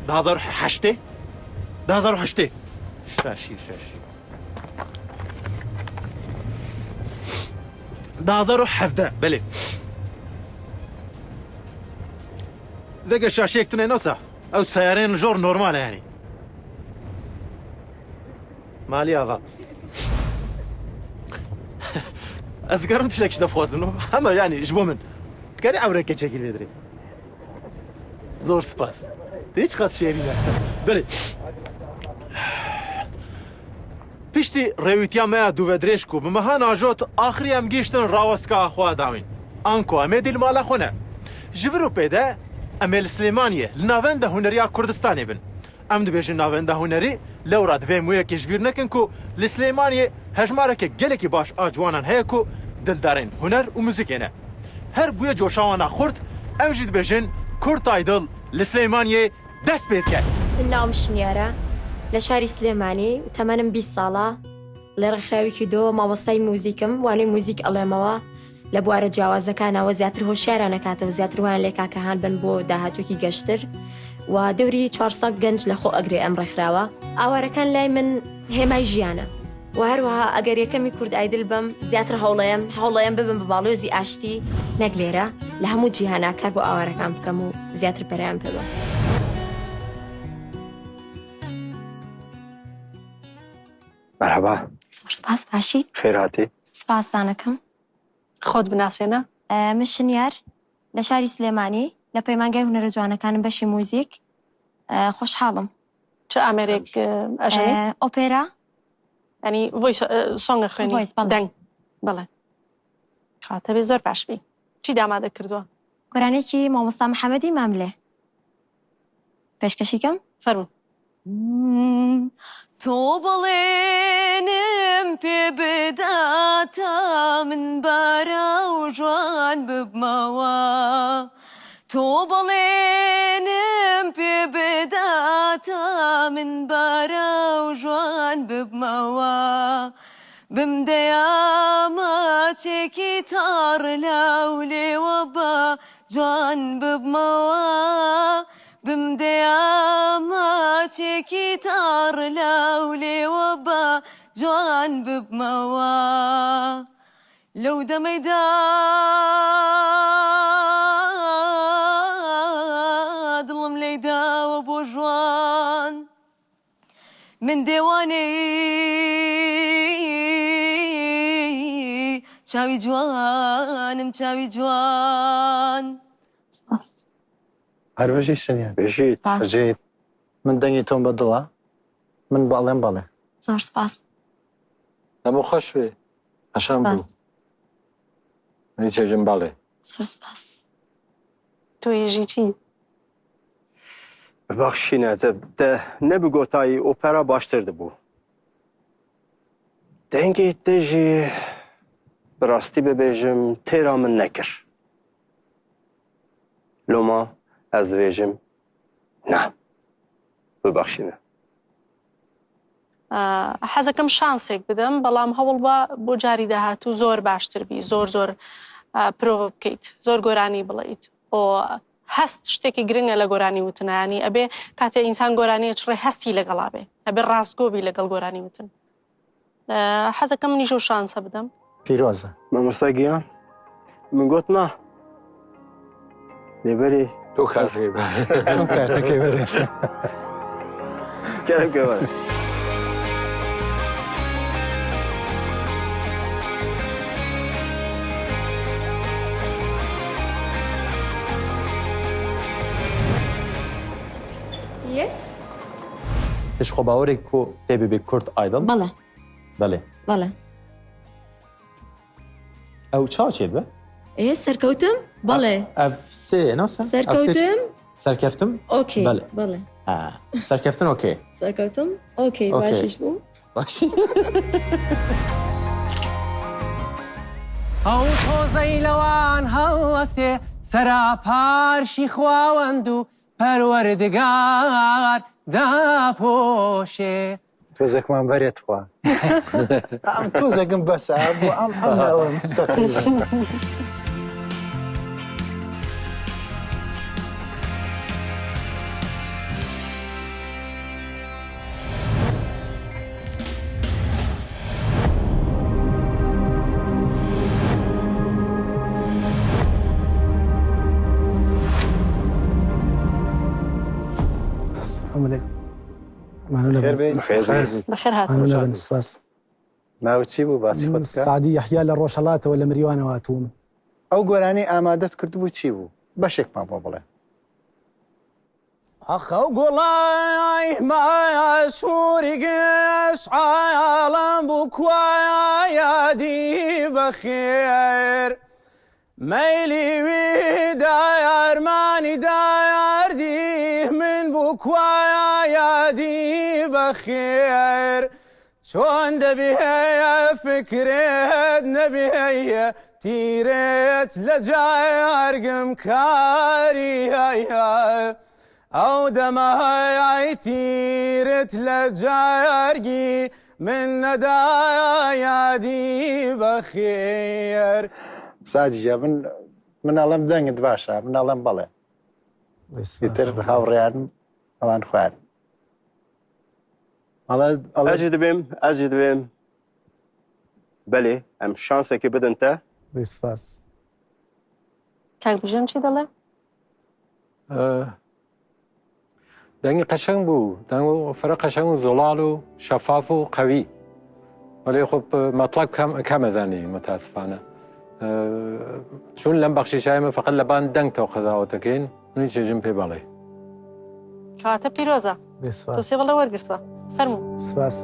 2008 2008 شاشی 2017 بله ذاك الشاشة يكتني نصح أو سيارين الجور نورمال يعني مالي هذا أذكرت شكش دفوز إنه أما يعني جبوا من كاري عورك كشكل يدري زور سباس هیچ قاس شيرينا بله پشتی رویتیا ما دو درش کو بمها ناجوت آخری هم گیشتن راوسکا خوا داوین آنکو امیدیل مالا خونه جبرو پیدا امل سلیمانیه لناونده هنریا کردستانی بن ام دبیجن ناونده هنری لوراد و مویا کشبیر نکن کو لسلیمانیه هجماره که گلکی باش آجوانان هیا کو دلدارین هنر و موزیکینه هر بویا جوشاوانا خورد ام جید بیجن کرد ایدل لسلیمانیه دست بید کرد من ناوم شنیاره لشاری سلیمانی و تمنم 20 ساله لرخراوی دو مامۆستای موزیکم وانەی موزیک ئەڵێمەوە لە بوارە جیاوازەکانەوە زیاتر هۆشیارە نەکاتەوە زیاتر وان لێ کاکەهان بن بۆ داهاتووکی گەشتر و دەوری 400 گەنج لە خۆ ئەگرێ ئەم ڕێکخراوە ئاوارەکان لای من هێمای ژیانە و هەروەها ئەگەر یەکەمی کورد ئایدل بم زیاتر هەوڵەیەم ببم بە باڵۆزی ئاشتی نەک لێرە لە هەموو جیهانا کار بۆ ئاوارەکان بکەم و زیاتر پەرەیان پێ بم. مرحبا سپاس باشیت. خێر هاتی سپاس دانەکەم. خۆت بناسێنە؟ من شنیار لە شاری سلێمانی لە پەیمانگای هونەرە جوانەکانم بەشی موزیک خۆشحاڵم. چه ئامێرێک ئەژەنێ؟ ئۆپێرا ینی سۆنگە خوێنی دەنگ بەڵێ خاتەبێ زۆر باشبی. چی دامادە کردووە؟ گۆرانێکی مامۆستا محەممەدی ماملێ پێشکەشیکەم فەرموو. تۆ بەڵێنم پێ بدە تا من بارە و جوان ببمەوە تۆ بەڵێنم پێ بدە تا من بارە و جوان ببمەوە بمدەیامەچێکی تاڕ لەو لێوە بە جوان ببمەوە بمدەیامەچێکی تاڕ لەو لێوە بە جوان ببمەوە لەو دەمەیدا دڵم لێداوە بۆ ژوان من دێوانەی چاوی جوانم چاوی جوان. هەر بەشی شنیار بێژیت بەجێیت من دەنگی تۆم بەدڵە من باڵێم بەڵێ زۆر سپاس. هەموو خۆش بێ هەشام بوو منی چێژم باڵێ زۆر سپاس. تۆ هێژی چی؟ ببەخشینە نەبگۆتایی ئۆپەرا باشتر دەبوو دەنگی دژی بەڕاستی ببێژم تێرا من نەکرد لۆما ئەس دەبێژم نا ببەخشینە حەزەکەم شانسێک بدەم بەڵام هەوڵ بە بۆ جاری داهاتوو زۆر باشتر بی زۆر پرۆڤ بکەیت زۆر گۆرانی بڵێیت بۆ هەست شتێکی گرنگە لە گۆرانی وتنانی ئەبێ کاتێ ئینسان گۆرانیە چڕێ هەستی لەگەڵا بێ ئەبێ ڕاستگۆبی لەگەڵ گۆرانی وتن حەزەکەم منیش و شانسە بدەم. پیرۆزە مامۆستا گیان من گوتما لێبەری تۆ کارتەکەی بەرێ کەرم کەوە Yes. تشخۆ باوەرێک کۆ تێبێ کورد ئایدڵ بەڵێ بەڵێ بەڵێ. ئەو چاوچێت بە؟ سەرکەوتم بەڵێ ئەف سێ نەوسە؟ سەرکەوتم سەرکەفتم؟ ئۆکێ بەڵێ بەڵێ سەرکەفتن ئۆکێ سەرکەوتم ئۆکێ باشیش بوو. باشی ئەو تۆزەی لەوان هەڵەسێ سەراپارشی خواوەند و پەروەردگار داپۆشێ تۆزێکمان بەرێت خوا ئەم تۆزێکم بەسە بۆ ئەم هەمەوەم تەقریبا عملك معنا خير لبن بێ خێز بەخێر هاتن معنا لبن سپاس ناوت چی بوو باسی خۆت بکە سعدی یحیا لە ڕۆژهەڵاتەوە لە مریوانەوە هاتووم ئەو گۆرانی ئامادەت کردبوو چی بوو بەشێکمان بۆ بڵێ أخو قلاي ما شوري قش عالم بكوايا دي بخير ميلي وداير ماني داير دي من بكوايا دي بخير شون دبيها فكرت نبيها تيرت لجاير قمكاري أو دماي تيرت لجارجي من ندايا دي بخير ساجیە من ئەڵم دەنگت باشە من ئەڵم بەڵێ تر هاوڕێیان ئەوان خوارد ئەجی دەبێم بەلێ ئەم شانسێکی بدەن تە سپاس کاک بژن چی دەڵێ؟ دەنگی قەشەنگ بوو دەنگ فرە قەشەنگ و زڵال و شەفاف و قەوی وەڵێ خۆ مەطلب کەمەزانی متاسفانە چون لەم بەخشیشایمە فقط لەبان دەنگتەوە قەزاوەتەکەین منی چێژم پێ بەڵێ کەواتە پیرۆزە تۆ سێ بەڵێ وەرگرتووە فەرموو سپاس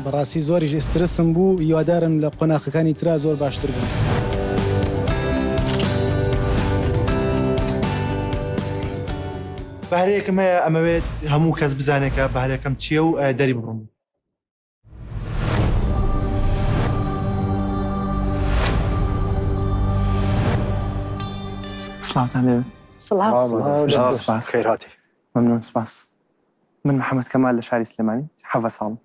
بەڕاستی زۆریش ئێسترسم بوو هیوادارم لە قۆناغەکانی ترا زۆر باشتر بوون بەهرەیەکم هەیە ئەمەوێت هەموو کەس بزانێکە بەهرەکەم چییە و دەری بڕم سڵاو خێر هاتی ممنون سپاس من محەممەد کەمال لە شاری سلێمانی حەڤە ساڵم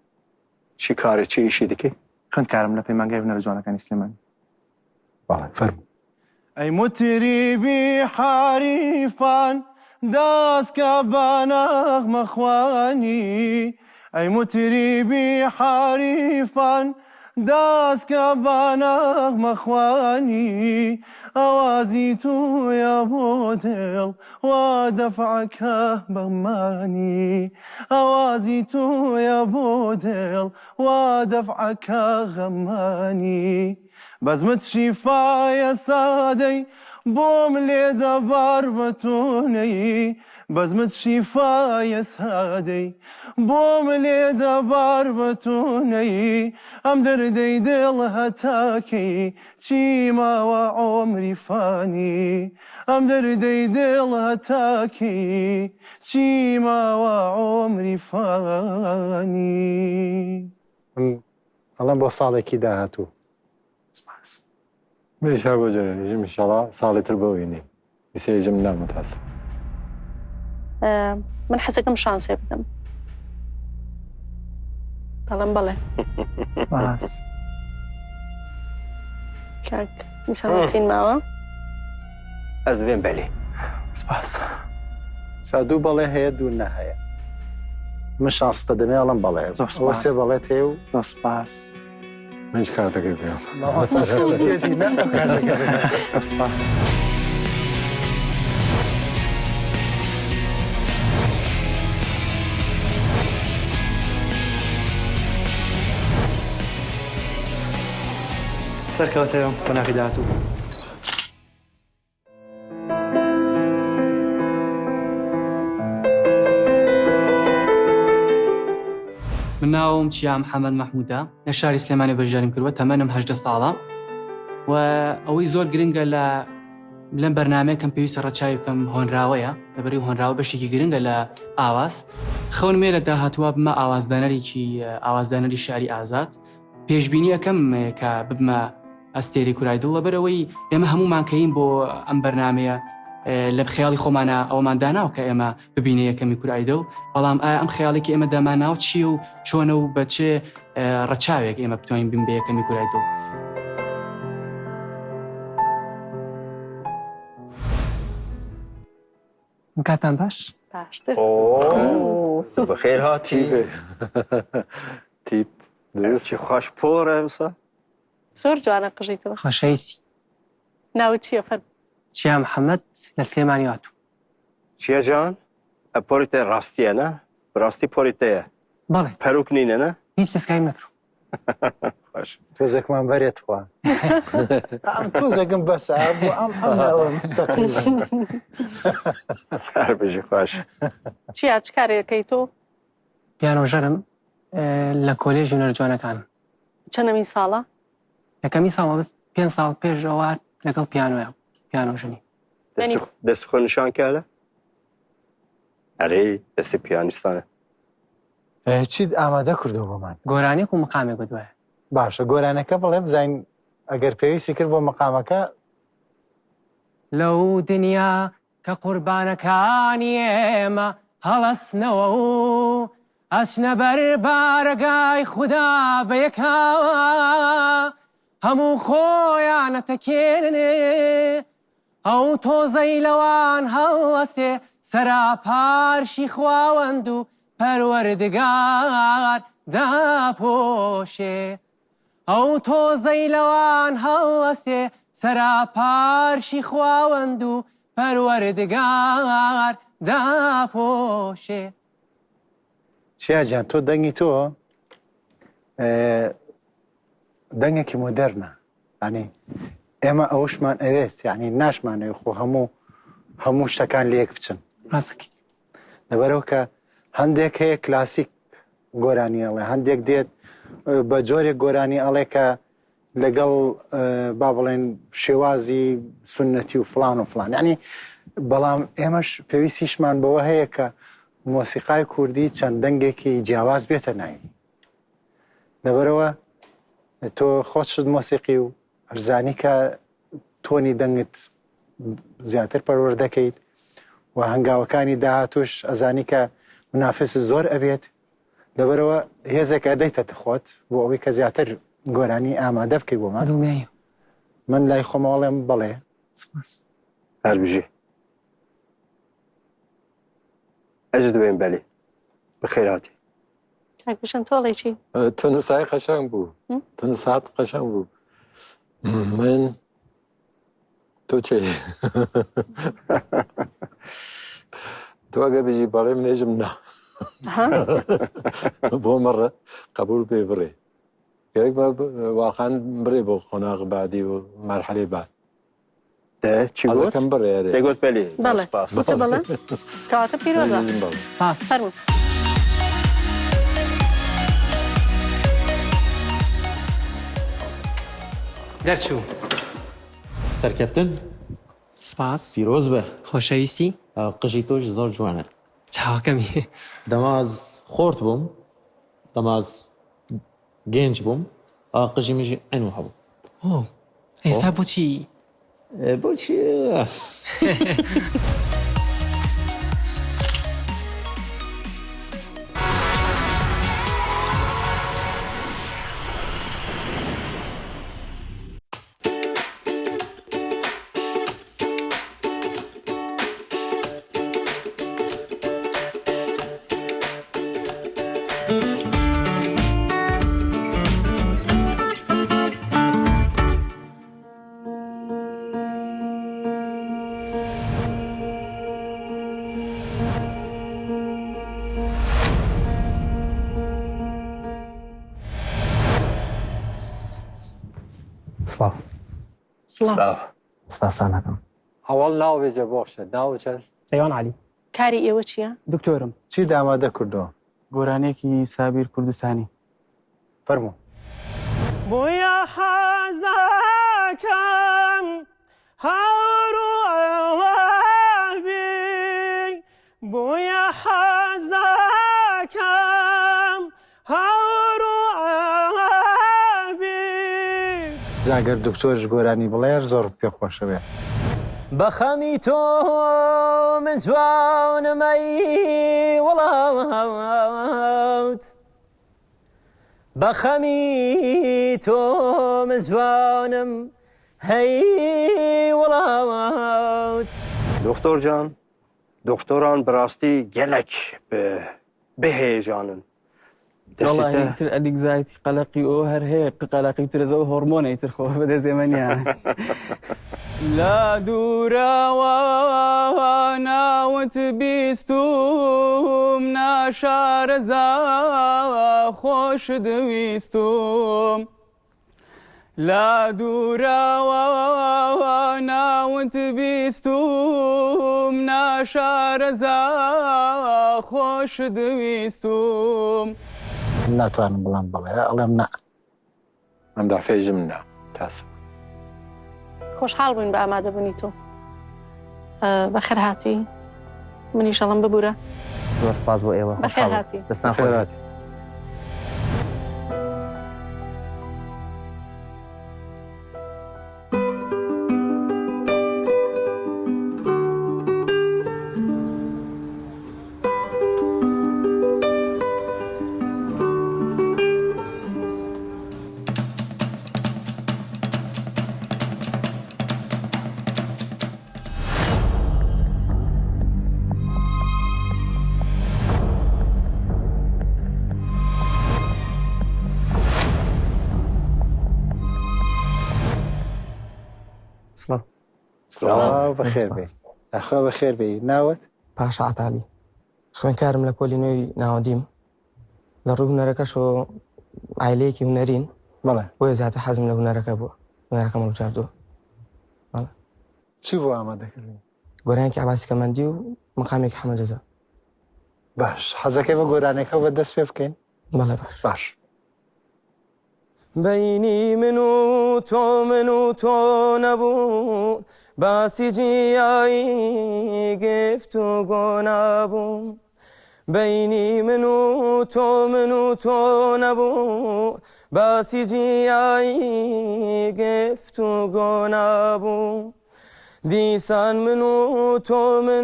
چی کارێ چی ئیشی دەکەی خوێندکارم لە پەیمانگای هونەرە جوانەکانی سلێمانی فەرموو أي متربي حريفان داس كبانغ مخواني أي متربي حريفان داس كبانغ مخواني أوازيتو يا بودل ودفعك بغماني أوازيتو يا بودل ودفعك غماني بزمت شفايا سادي بوم لي دبر بتوني بزمت شفايا سادي بوم لي دبر بتوني ام دردي دلها تاكي شيما وعمري فاني ام دردي دلها تاكي شيما وعمري فاني ئەڵم بۆ ساڵێکی داهاتوو سپاس بێشار بۆ جۆرەژم ئینشاڵڵا ساڵی تر بەوینی دیسێژم نامەتاسف من حەزەکەم شانسێ بدەم دەڵێم بەڵێ سپاس کاک نیسانەتین ماوە ئەس دەبێم بەلێ سپاس سادوو بەڵێ هەیە دوو نەهەیە من شانستە دەمێ ئەڵم بەڵێ ئەوە سێ بەڵێت هەیە و سپاس من هیچ کارتەکەی پێم سپاس سەرکەوتەوە قۆناغی داهاتوو من ناوم چیا محەممەد مەحموودە لە شاری سلێمانی بەشداریم کردووە تەمەنم 18 ساڵە و ئەوەی زۆر گرنگە لەم بەرنامەیەکەم پێویستە ڕەچاوی بکەم هۆنراوەیە لەبەری هۆنراوە بەشێکی گرنگە لە ئاواز خەون مێرە داهاتووە بمە ئاوازدانەری شاری ئازاد پێشبینی ئەەکەم کە ببمە ئەستێری کورای دڵ لەبەرەوەی ئێمە هەمومان کەین بۆ ئەم بەرنامەیە لە خەیاڵی خۆمانە ئەومان داناو کە ئێمە ببینە یەکەمی کورای دڵ بەڵام ئایا ئەم خەیاڵێکی ئێمە داماناو چییە و چۆنە و بەچێ ڕەچاوێک ئێمە بتوانین بین بە یەکەمی کورای دڵ کاتان باش باشتر تو بخیر هاتی تیپ درست چی خوش پوره بسا زۆر جوانە قژیتەوە خۆشەویستی ناوت چییە فەرموو چیا محەممەد لە سلێمانی هاتوو چیە جان پۆریتە ڕاستیە نه ڕاستی پۆریتەیە بەڵێ پەروک نینە نه هیچ دەستکاری نەکڕ خوش تۆزێکمان بەرێت خوا ئەم تۆزێکم بەسە بۆ ئەم تقریبا هەر بژی خوش چیا چ کارێکەکەی تۆ پیانۆژەرم لە کۆلێژ هونەرە جوانەکان چەندەمین ساڵە یەکەمی ساڵ 5 ساڵ پێشەوە لەگەڵ پیانۆیە پیانۆژنی دەست خۆ نیشان کردە ئەرێ دەستی پیانیستانە چیت ئامادە کردو بۆمان گۆرانێک و مقامێک بەدوایە باشە گۆرانەکە بڵێ بزین ئەگەر پێویستی کرد بۆ مقامەکە لەو دنیا کە قوربانەکانی ئێمە هەڵەستنەوە و ئەچنە بەر بارەگای خوددا بەیەکاوە هەموو خۆیانەتەکێنێ ئەو تۆزەی لەوان هەڵەسێ سەراپارشی خواوەند و پەروەردگار داپۆشێ ئەو تۆزەی لەوان هەڵەسێ سەراپارشی خواوەند و پەروەردگار داپۆشێ چیاجان تۆ دەنگی تۆ دەنگێکی مۆدەرنە ینی ئێمە ئەوشمان ئەوێت یعنی ناشمانەوە خۆ هەموو شتەکان لێک بچن ڕاستەکەی لەبەرەوە کە هەندێک هەیە کلاسیک گۆرانی ئەڵێ هەندێک دێت بە جۆرێک گۆرانی ئەڵێ کە لەگەڵ با بڵێن شێوازی سنەتی و فلان و فلان ینی بەڵام ئێمەش پێویستیشمان بەوە هەیە کە مۆسیقای کوردی چەند دەنگێکی جیاواز بێتە ناوی لەبەرەوە تۆ خۆشت مۆسیقی و هەرزانی کە تۆنی دەنگت زیاتر پەروەەر دەکەیت و هەنگاوەکانی داهاتوش ئەزانی کە منافس زۆر ئەبێت لەبەرەوە هێزێک ئەدەیتە خۆت بۆ ئەوەی کە زیاتر گۆرانی ئامادە بکەی بۆمان دڵنیایە من لای خۆمەڵێم بڵێ هەر بژی ئەج دەبێن بەلێ بەخێر هاتی کاکبشن تۆڵێکی تونسای قەشنگ بوو تونسات قەشنگ بوو من تۆ چێ تۆ ئەگە بژی بەڵێ منێژم نا بۆ مەڕە قبول پێ بڕێ گەرێک واقعان بڕێ بۆ قۆناغ بعدی و مەرحەلەی بعد چی ئەزەکەم بڕێ دەگوت بەلێ بەڵێ بچە بەڵێ کەواتە پیرۆزە فەرموو دەرچوو سەرکەفتن سپاس پیرۆز بە خۆشەویستی قژی تۆش زۆر جوانە چاوەکەمی دەماز خۆرت بووم دەماز گەنج بووم قژی مژی ئەنو هەبوو ئۆ ئێستا بۆچی بۆچی سڵاو سڵاو سپاسان دەکەم ئەوەڵ ناوێجە بۆخشە ناو چەند سەیوان علی کاری ئێوە چییە دکتۆرم چی دامادە کردەوە گۆرانێکی سابیر کوردستانی فەرموو بۆیە حەز دەکەم هەوڕ و ئەوابی بۆیە حەز دەکەم هەوڕ و ئەوابی جاگەر دکتۆرش گۆرانی بڵێر زۆر پێخۆشە بێ بەخەمی تۆ من جوانمەی وڵات بەخەمی تۆ من جوانم هەی وڵات دکتۆر جان doktoran براستی gelek بهیجانن. والله يتر أديك زايتي قلقي وهر هيك قلقي تر ذو هرمون يتر خو بدا زمان يعني لا دورا وانا وتبيستم ناشار زا خوش دويستم لا دورا وانا وتبيستم ناشار زا خوش دويستم ناتوانم بڵام بڵێ ئەڵێم نا ئەم دافێژم نا تاسم خۆشحاڵ بووین بە ئامادەبوونی تۆ بەخێر هاتی منیشەڵم ببوورە زۆر سپاس بۆ ئێوە بەخێر هاتی دەستان خۆش سلام سڵاو بەخێر بێ ئەخوا بەخێر بێ ناوت پاشا عتالی خوێنکارم لە پۆلی نوێی ناوەدیم لە ڕووی هونەرەکەش و عایلەیەکی هونەرین بەڵێ بۆیە زیاتر حەزم لە هونەرەکە بووە هونەرەکەم هەڵبژاردووە چی بۆ ئامادەکردی گۆرانێکی عەباسی کەمەندی و مەقامێکی حەمەجەزا باش حەزەکەی بە گۆرانەکە بە دەست پێ بکەین بەڵێ باش باش بینی من و تۆ نەبوو باسی جیایی گفت و گۆ نەبوو بینی من و تۆ نەبوو باسی جیایی گفت و گۆ نەبوو دیسان من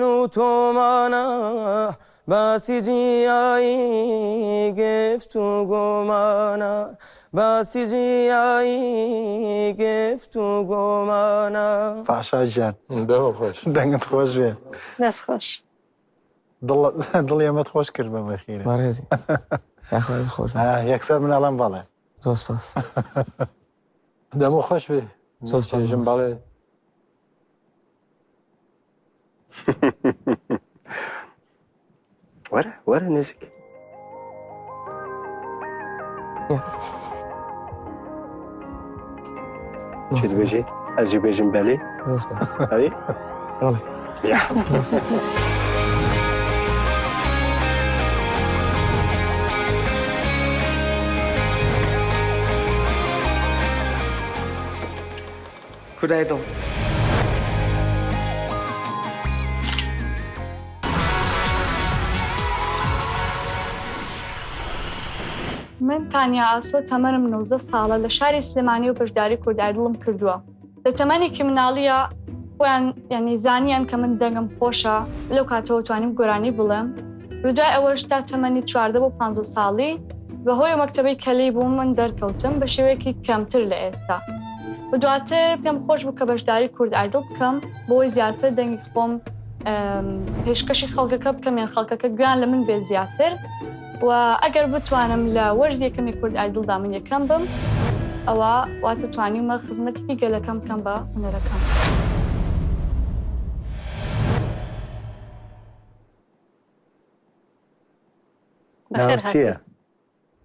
و تۆمانە باسی جیایی گفت و گۆمانە باسی جیایی گفت و گۆمانە پاشا گیان دەوە خۆش دەنگت خۆش بێ دەست خۆش دڵی ئەمەت خۆش کرد بە بەخیرە بەڕێزی یاخوای خۆش یەکسەر مناڵم بەڵێ زۆر سپاس دەمە خۆش بێ زۆر سپاس ژم بەڵێ وەرە نزیک چی دبێژی ئەجی بێژم بەلێ زۆر سپاس هەری بەڵێ کودای دڵ من تانیا ئاسۆ تەمەنم 19 ساڵە لە شاری سلێمانی و بەشداری کوردایدڵم کردووە. لە تەمەنێکی مناڵیە خۆیان یعنی زانیان کە من دەنگم خۆشە لەو کاتەوە توانیم گۆرانی بڵێم. دوای ئەوەش تا تەمەنی 14 بۆ 50 ساڵی بەهۆی مەکتەبەی کەلەی بووم من دەرکەوتم بە شێوەیەکی کەمتر لە ئێستا. و دواتر پێم خۆش بوو کە بەشداری کوردایدڵ بکەم بۆی زیاتر دەنگی خۆم پێشکەشی خەڵکەکە بکەم یان خەڵکەکە گویان لە من بێ زیاتر. و ئەگەر بتوانم لە وەرز یەکەمی کوردایدڵدا من یەکەم بم ئەوە واتە توانیمە خزمەتێکی گەلەکەم بکەم بە هونەرەکەم. ناوت چییە؟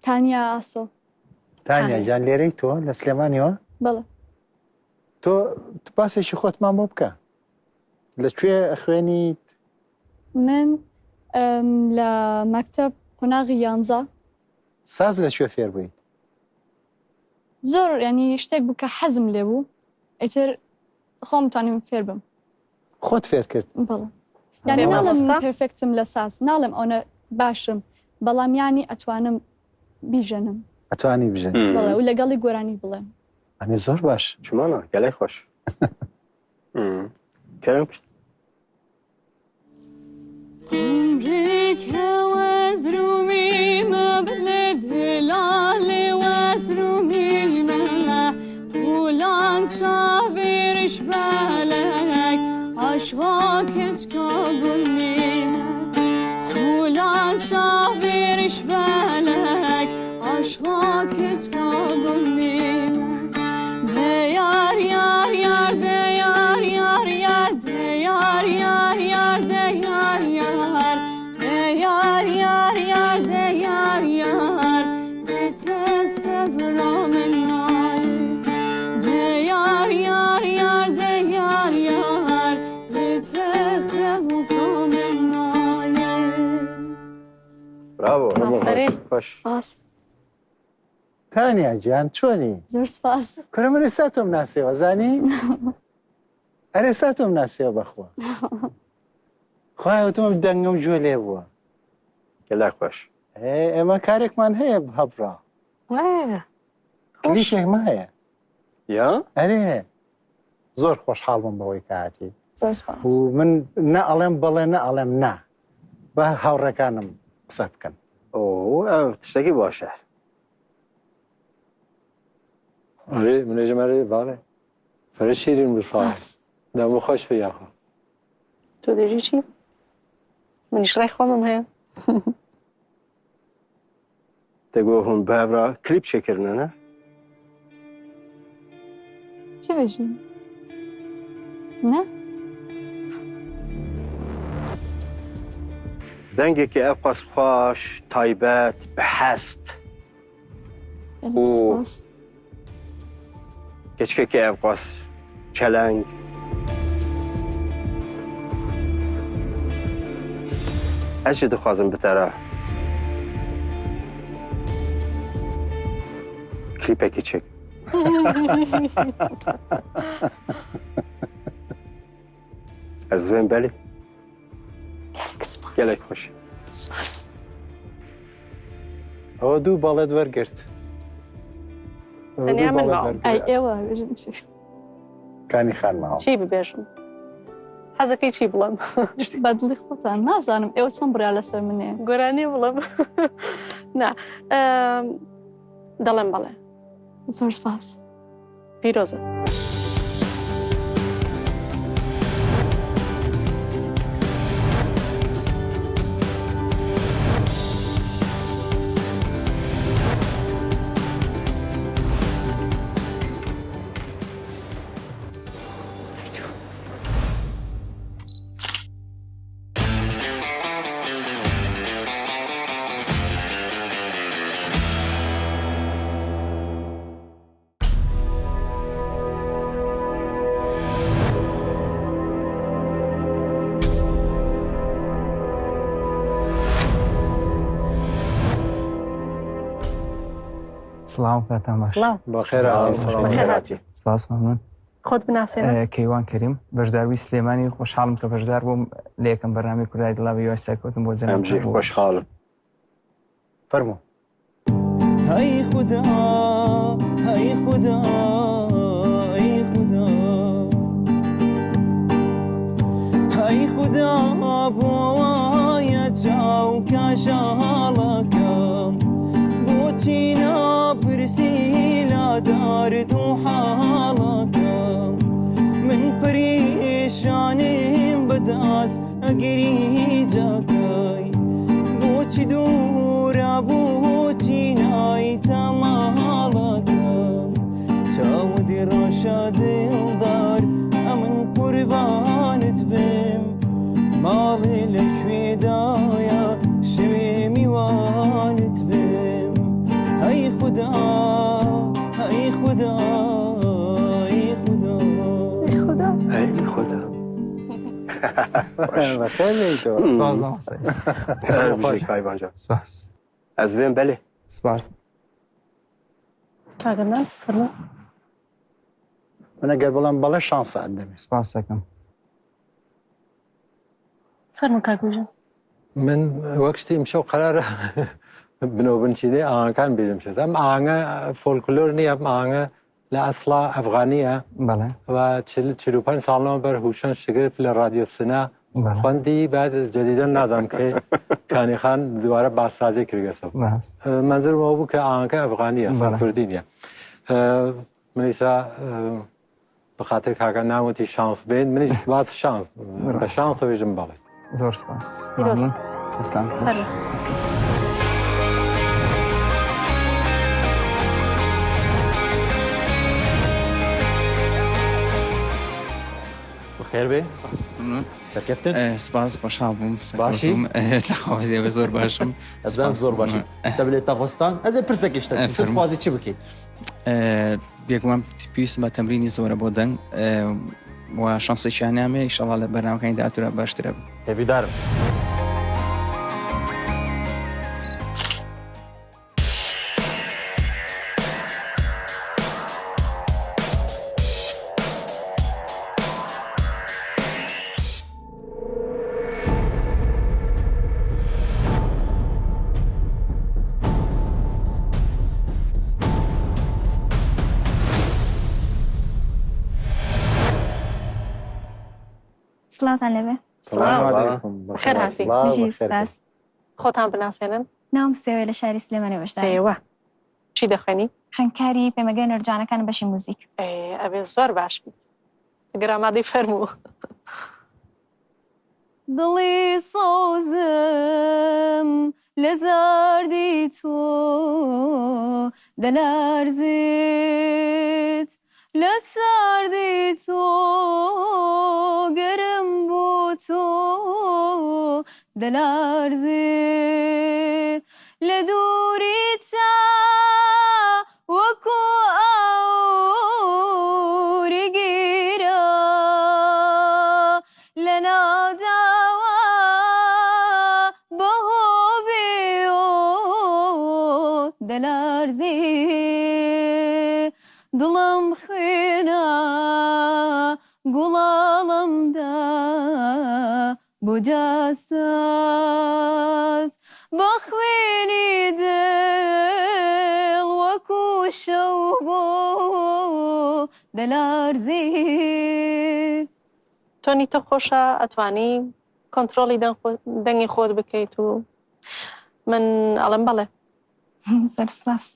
تانیا ئاسۆ. تانیا گیان لێرەی تۆ لە سلێمانیەوە؟ بەڵێ. تۆ پاسێکی خۆتمان بۆ بکە لەکوێ خوێنیت؟ من لە مەکتەب قۆناغی 11 ساز لەکوێ فێر بوویت؟ زۆر ینی شتێک بوو کە حەزم لێ بوو ئیتر خۆم توانیم فێر بم. خۆت فێر کرد؟ بەڵێ. یعنی ناڵم پرفێکتم لە ساز ناڵم ئەوە باشم بەڵام ینی ئەتوانم بیژەنم. ئەتوانی بژێن؟ بەڵێ و لەگەڵی گۆرانی بڵێم. ئەنێ زۆر باش. چمانە گەلەی خۆش. کەرم کرد. صابرش بالك عشقك تقابلني بێ خۆش سپاس تانیا گیان چۆنی زۆر سپاس کورە من ئێستا تۆم ناسیەوە زانی هەر ئێستا تۆم ناسیەوە بەخوا خوایەوەتمە دەنگەم گوێ لێ بووە گەلای خۆش ئێمە کارێکمان هەیە هەبڕا کلیشێکمە هەیە یا ئەرێ زۆر خۆشحاڵم بەوەی کاتی زۆر سپاس و من نە ئەڵێم بەڵێ نە ئەڵێم نا بە هاوڕەکانم قسە بکەن ئەو تشتێکی باشە آره منێژم ئەرێ باڵێ فەرە شیرین بساڵ دەمە خۆش پێ یاخۆ تۆ دەژی چی منیش ڕای خۆمم هەیە دەگۆ هەم بەهەڤرا کلیپ چێکردنە چی بێژین نه دەنگێکی ئەو قەس خوۆش تایبەت بەهەست سپاس کچکێکی ئەو قەس چەلەنگ هەرچی دەخوازم بتەرە کلیپێکی چێک ئەس دوێن بەلی گەلێک خۆش سپاس ئەوە دوو بەڵێت وەرگرت تەنیا من باوم ئەی ئێوە بێژن چی کانی خانماوە چی ببێژم حەزەکەی چی بڵێم بەدڵی خۆتان نازانم ئێوە چۆن برا لەسەر منێ گۆرانی بڵێم نا دەڵێم بەڵێ زۆر سپاس پیرۆزە سڵاو کاتان باش بەخێر سپاس مەمنون خۆت بناسێنە کەیوان کەریم بەشداروی سلێمانی خۆشحاڵم کە بەشدار بووم لە یەکەم بەرنامەی کوردای دڵاوی یاساکەوتم بۆ ئەمجی خۆشحاڵم فەرموو هەی خودا هەی خودا هەی خودا هەی خودا بۆ وایە چاو کاژاڵەکەم بۆچی ناپرسی لادارد و حاڵەکەم من پریشانیم بەدەست ئەگریجەکەی بۆچی دوورە بۆچی نایتە ماڵەکەم چاودی ڕەشە دڵدار ئەمن قوربانت بم ماڵێ لەکوێدایە شوێ میوانت بم هەی خودا هەی خودا هەی خودا هەی خۆدا کایبانجا ئەس بێن بەلێ سپاس کاگەنان فەرموو من ئەگەر بڵام بەڵێ شانسات دەمێت سپاس دەکەم فەرموو کاگوژن من وەک شتی ئەمشەو قەرارە بنۆبنچینێ ئاهەنگەکان بێژم شێت ئەم ئاهەنگە فۆلکلۆر نییە ئەم ئاهەنگە لە ئەسڵا ئەفغانیە بەڵێ و 45 ساڵەوە بەر هوشەن شگرف لە رادیۆ سنا خوێندی بعد جدیدەن نازانم کە کانی خان دووارە باسازی کردگەسە منزلمەوە بوو کە ئاهەنگەکە ئەفغانیە کوردی نییە منیشا بەخاطر کاکە ناوەتی شانس بێن منیش باس شانس بە شانسەوێژم بەڵێت زۆر سپاس هەستان خێر بێ سەرکەفتن سپاس خۆشحاڵ بووم باشی لەخوازیێ بە زۆر باشم ئەزان زۆر باشی دەبلێت تاخۆستان ئەزێ پرسێکیشتخوازی چی بکەیت بێگومان پێویست بە تەمرینی زۆرە بۆ دەنگ و شانسێکیانامێ ئیشەڵا لە بەرنامەکانی داهاتووە باشترە هێویدارم سڵاتان لەبێ خێر هاتی بژی سپاس خۆتان بناسێنن ناوم سێوێ لە شاری سلێمانی بەشدا سێوە چی دەخوێنی؟ خوێندکاری پێمەگەی نەرجانەکان بەشی موزیک ئەبێ زۆر باش بیت ئەگەر ئامادەی فەرموو دڵی سۆزم لە زاردی تۆ دەلارزێت لە ساردی تۆ گەرم بۆ تۆ دەلارزێت لە دووری تا وەکو ئاوری گیرە لە ناوداوە بەهۆ بێۆ دەلارزێ دڵم خوێنە گوڵاڵمدا بۆ جاستات بە خوێنی دڵ وەکو شەو بۆ دەلارزێ تۆنی تۆ خۆشە ئەتوانی کۆنتترۆلی دەنگی خۆت بکەیت و من ئەڵم بەڵێ زۆر سپاس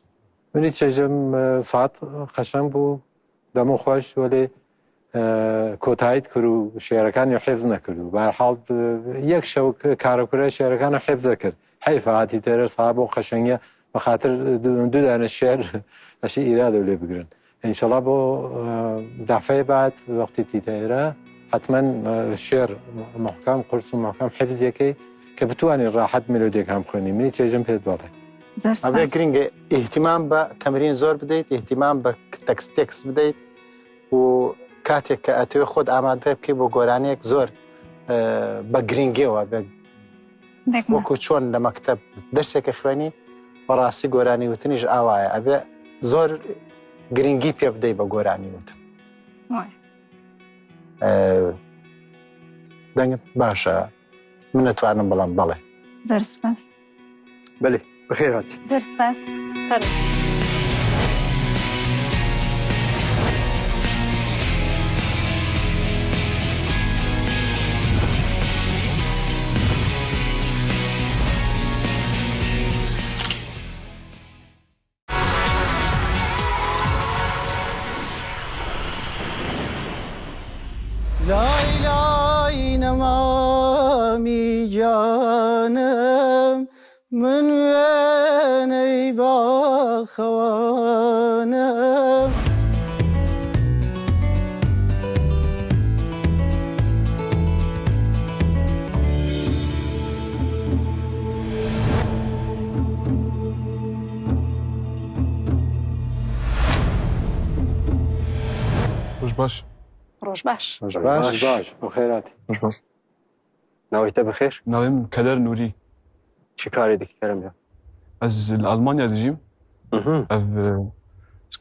منی چێژم سات قەشەنگ بوو دەمە خۆش وەێ کۆتاییت کرد و شێرەکانی حێفز نەکرد و بەرحاڵ یەک شەو کارەکورە شێرەکانە حێفزە کرد حیفە هاتی تێرە سا بۆ قەشەنگە بەخاطر دوو دانە شێر ئەشی ئیرادە لێ بگرن ئینشەڵا بۆ دافعی بعد وەختی تیتەێرە حتمما شێر محکام قرس و محکام حفزیەکەی کە بتوانین ڕاحەت مێلۆدیەکان بخوێنی منی چێژم پێت بەڵێ ئەبێ گرنگە ئیهتیمام بە تەمرین زۆر بدەیت ئیهتیمام بە تەکس بدەیت و کاتێک کە ئەتوێ خۆت ئامادە بکەی بۆ گۆرانێک زۆر بە گرنگیەوە وەکو چۆن لە مەکتەب دەرسێکە خوێنی بەڕاستی گۆرانی وتنیش ئاوایە ئەبێ زۆر گرنگی پێ بدەیت بە گۆرانی وتن دەنگت باشە من نەتوانم بەڵام بەڵێ زۆر سپاس بەێ بەخێر هاتی زۆر سپاس لای لای نەمامی جانم من وێنەی باخەوانم ڕۆژ باش ڕۆژ باش باش بەخێراتی ڕۆژ باش ناویتە بەخێر ناویم کەدەر نووری چی کاری دەکەی کەرەم جان ئەس لە ئەڵمانیا دژیم ئەv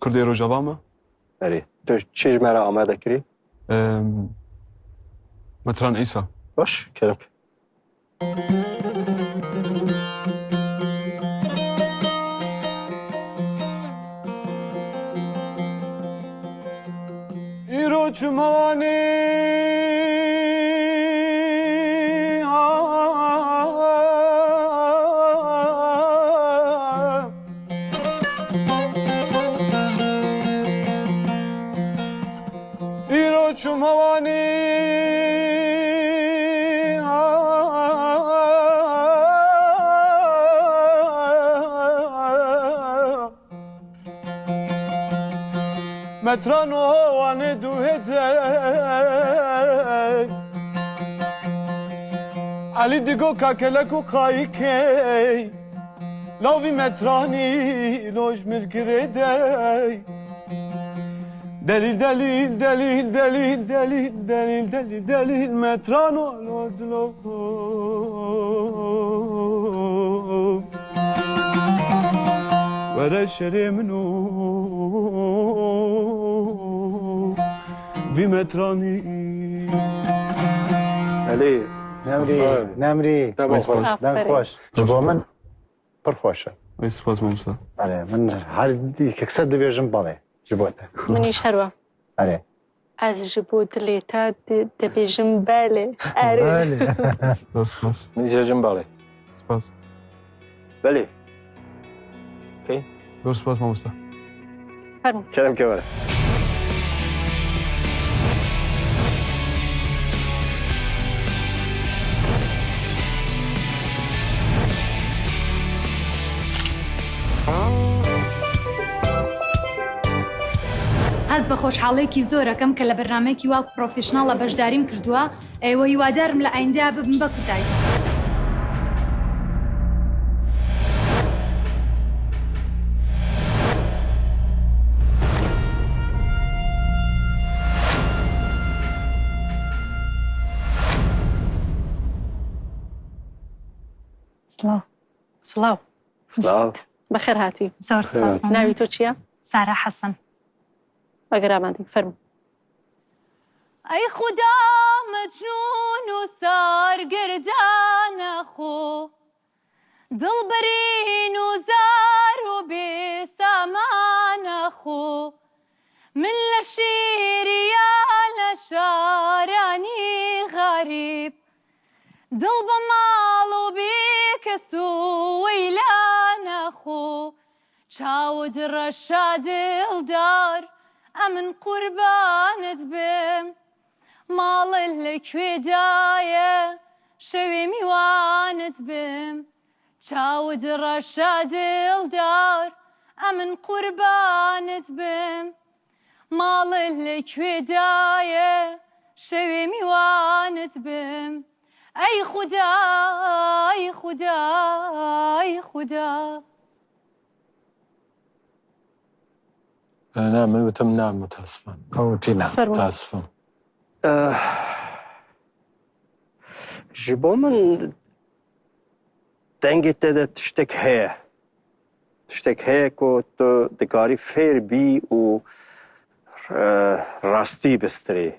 کوردی ڕۆژاوامە بەێ تۆ چی ژمارە ئامادەکری مەتران ئیسا باش کەرم ئیرۆ چمەوانێ متران و هوانه دوهته علی دیگو کاکلک و قایکه لاوی مترانی لوش مرگرده دلیل دلیل دلیل دلیل دلیل دلیل دلیل دلیل متران و لودلو وره شری منو بمتراني علي نمري دەنگ خۆش بۆ من پڕ خۆشە سپاس مامۆستا من هەر کەکسە دەبێژم بەڵێ ji بۆ te منیش هەروە ئەرێ ئەس ji بۆ dilê te dibêjim belê erê. سپاس میجێژم باڵێ سپاس بله اوکی زۆر سپاس مامۆستا کەرم کێوەرە هەز بە خۆشحاڵەیەکی زۆرەکەم کە لە بەرنمەیەکی وا پرۆفشناڵە بەشداریم کردووە ئێوە هیوادارم لە ئایندەیە ببن بە کوردایی. سڵاو. سڵاو. سڵاو. بەخێر هاتی. زۆر سپاس. ناوی تۆ چییە؟ سارا حەسەن. ئەگەراماندی فەرموو. ئەی خودا مەجنون و سارگردانە خۆ دڵبەرین و زار و بێسامانە خۆ من لە شیریا لە شارانی غەریب دڵ بە ماڵ و بێکەس و وەیلانە خۆ چاوت ڕەشا دڵدار ئەمن قوربانت بم ماڵت لەکوێدایە شەوێ میوانت بم چاوت ڕەشا دڵدار ئەمن قوربانت بم ماڵت لەکوێدایە شەوێ میوانت بم ئەی خودا ئەی خودا ئەی خودا. نا من وتم نام متاسفم ئەوتی نا متاسفم ji bo min dengê te de tiştek heye tiştek heye ku tu dikarî fêr bî û rastî bistirî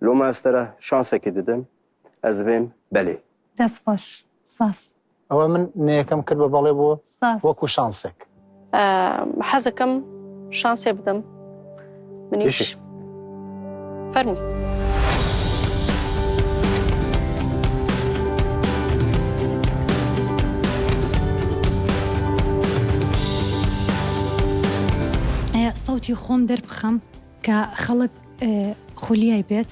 lo me ez te re şansekê didim ez dibêm belê. دەست خۆش سپاس. ئەوە من نەیەکەم کرد بە بەڵێ بۆ سپاس. وەکو شانسێک. حەزەکەم شانسێ بدەم منیش فەرموو. سەوتی خۆم دەربخەم کە خەڵک خولیای بێت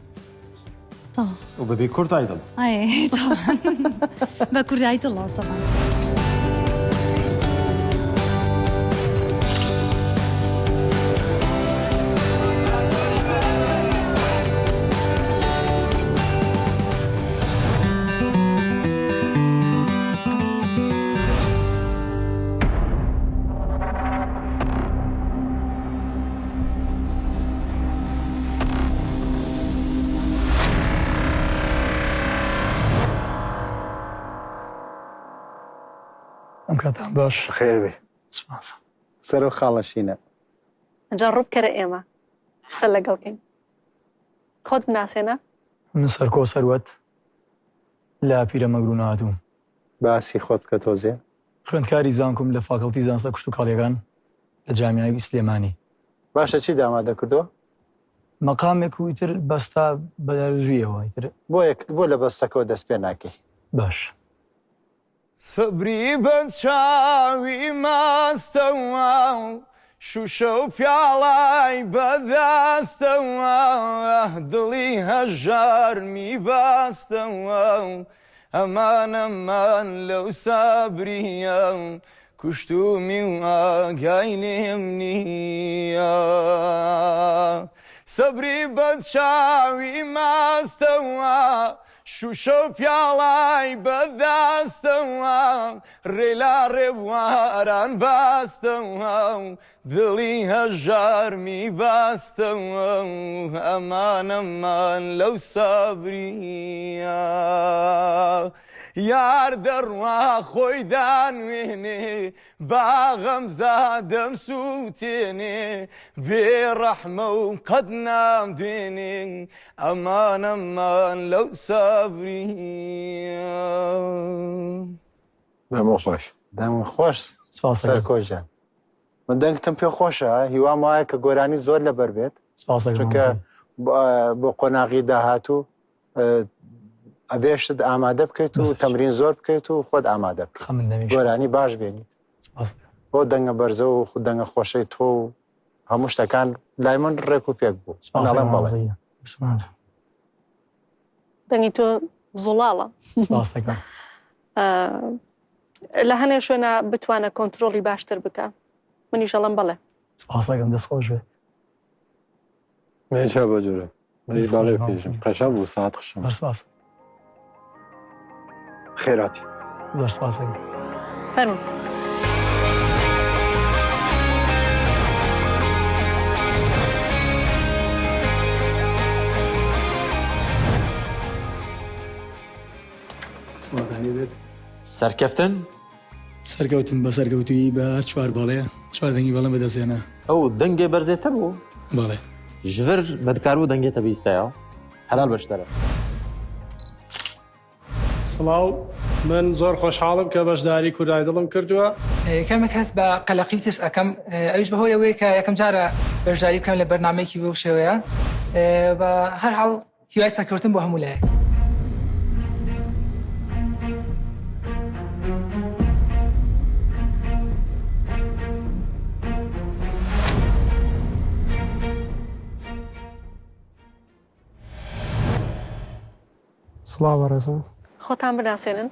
وببي كرت ايضا طبعا بە کوردایی دڵڵ طبعا. ئەم کاتان باش خێر بێ سپاس. سەر و خاڵەشینە ئەجا ڕووبکەرە ئێمە قسە لەگەڵکەین خۆت بناسێنە. من سەرکۆ سەروەت لە پیرەمەگرون هاتووم. باسی خۆت بکە تۆزێ. خوێندکاری زانکۆم لە فاکەڵتی زانستە کوشت و کاڵیەکان لە جامیای سلێمانی. باشە چی دامادە کردووە؟ مەقامێک و ئیتر بەستا بەدارژوویەوە ئیتر بۆ لە بەستەکەەوە دەست پێ ناکەی. باش. سەبری بەد چاوی ماستەوە شوشە و پیاڵای بەدەستەوە دڵی هەژارمی باستەوە ئەمانەمان لەو سابریە کوشتومی و ئاگای لێم نییە سەبری بەد چاوی ماستەوە شوشە و پیاڵای بەدەستەوە ڕێلا ڕێبواران باستەوە دڵی هەژارمی باستەوە ئەمانەمان لەو سابریە یار دەڕوا خۆی دانوێنێ باغەم زادەم سووتێنێ بێڕەحمە و قەت نامدوێنێ ئەمانەمان لەو سابریە. دەمە خۆش دەم خۆش سەرکۆژیان من دەنگتم پێ خۆشە هیوام وایە کە گۆرانی زۆر لەبەر بێت چونکە بۆ قۆناغی داهاتوو ئەبێشت ئامادە بکەیت و تەمرین زۆر بکەیت و خۆت ئامادە بکەیت گۆرانی باش بێنیت بۆ دەنگە بەرزە و دەنگە خۆشەی تۆ و هەموو شتەکان لای من ڕێک و پێک بوو ناڵێم بەڵێ دەنگی تۆ زوڵاڵە لە هەنێ شوێنە بتوانە کۆنتترۆلی باشتر بکە منیش ئەڵەم بەڵێ سپاسەکەم دەستخۆش بێت هیچ بە جوورە باڵێ پێشم قەشە بوو ساعت خشم خێراتی زۆر سپاسەکەم فەرموو سەرکەفتن سەرکەوتم بە سەرکەوتوی بە چوار باڵەیە چوار دەنگی بەڵم بەدەستێنە ئەو دەنگێ بەرزێتە بوو باڵێ ژڤر بەدکار و دەنگێتە بیستایە هەلال بەشتەرە سڵاو من زۆر خۆشحاڵم کە بەشداری کوردای دڵم کردووە کەمێک هەست بە قەلەقی ترس ئەەکەم ئەوش بەهۆی ئەوەیە کە یەکەم جارە بەشداری بکەم لە بەرنمەیەکی بەو شێوەیە بە هەر حاڵ هیوای سەرکەوتن بۆ هەموو لایەک سڵاو بەڕێزم خۆتان بناسێنن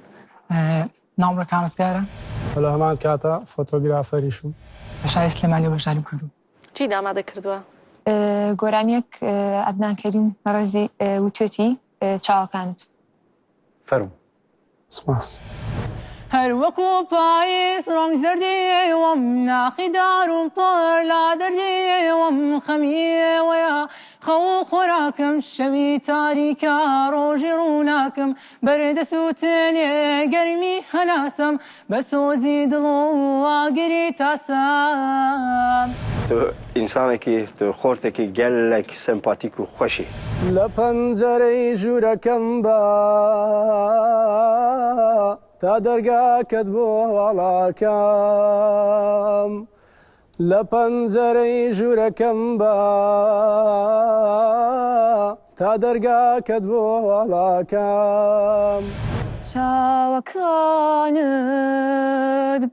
ناوڕە کانسکارە لە هەمان کاتە فۆتۆگرافەریشم بە شای سلێمانی و بەشداریم کردو چی دامادە کردووە گۆرانیەک عەدنان کەریم ڕێزی وتوێتی چاوەکانت فەرموو سپاس هەر وەکو پاییز ڕۆنگ زەردیوەم ناخیدار و پڕ لا دەردیوەم خەمیەوەیە خەو خۆراکەم شەوی تاریکە ڕۆژی ڕووناکەم بەردەسووتنێ گەرمی هەناسەم بە سۆزی دڵ و واگری تاسەم تۆ ئینسانێکی تۆ خۆرتێکی گەلێک سمپاتیک و خۆشی لە پەنجەرەی ژوورەکەم بە تا دەرگاکەت بۆ وڵاکەم لە پەنجەرەی ژوورەکەم بە تا دەرگاکەت بۆ وڵاکەم چاوەکانت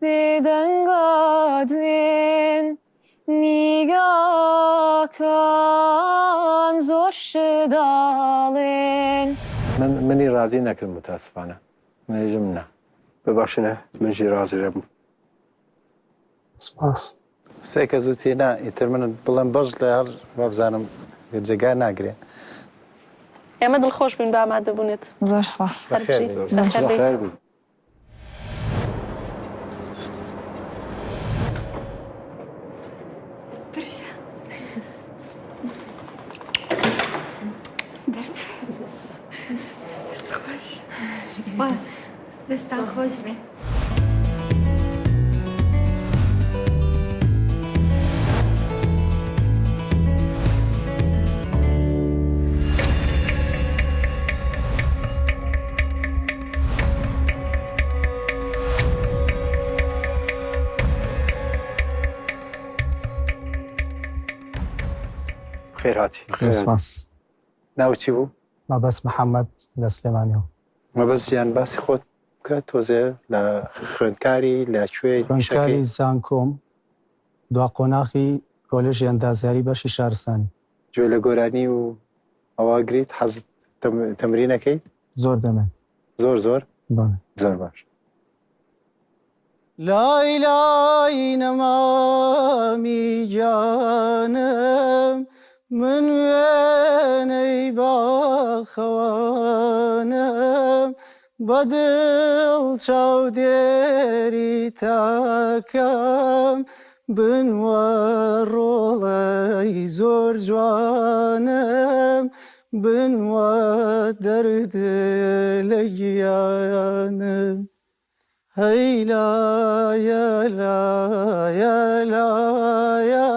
بێدەنگا دوێن نیگاکان زۆر شداڵێن منی ڕازی نەکرد متاسفانە منێژم نە بباشنە منژی ڕازیرەم سپاس سێ کە زووتی نا ئیتر من بڵێم بەش لە هەر وابزانم جێگا ناگرێ ئێمە دڵخۆش بووین بە ئامادەبوونێت زۆر سپاس بەخێر بوو سپاس دەستان خۆش بێ خێراتی سپاس ناوچی بوو مەبەست محەممەد لە سلێمانیەوە مەبەستیان باسی خۆت بکە تۆزێ لە خوێندکاری لەکوێ خوێندکاری زانکۆم دوا قۆناغی کۆلێژی ئەندازیاری بەشی شارستانی گوێ لە گۆرانی و ئەواگریت حەزت تەمرینەکەیت زۆر دەمێن زۆر زۆر زۆر باش لای لای نەمامی جانم من وێنەی باخەوانم بەدڵ چاودێری تاکەم بنوە ڕۆڵەی زۆر جوانم بنوە دەرد لە گیانم هەی لایە لایە لایە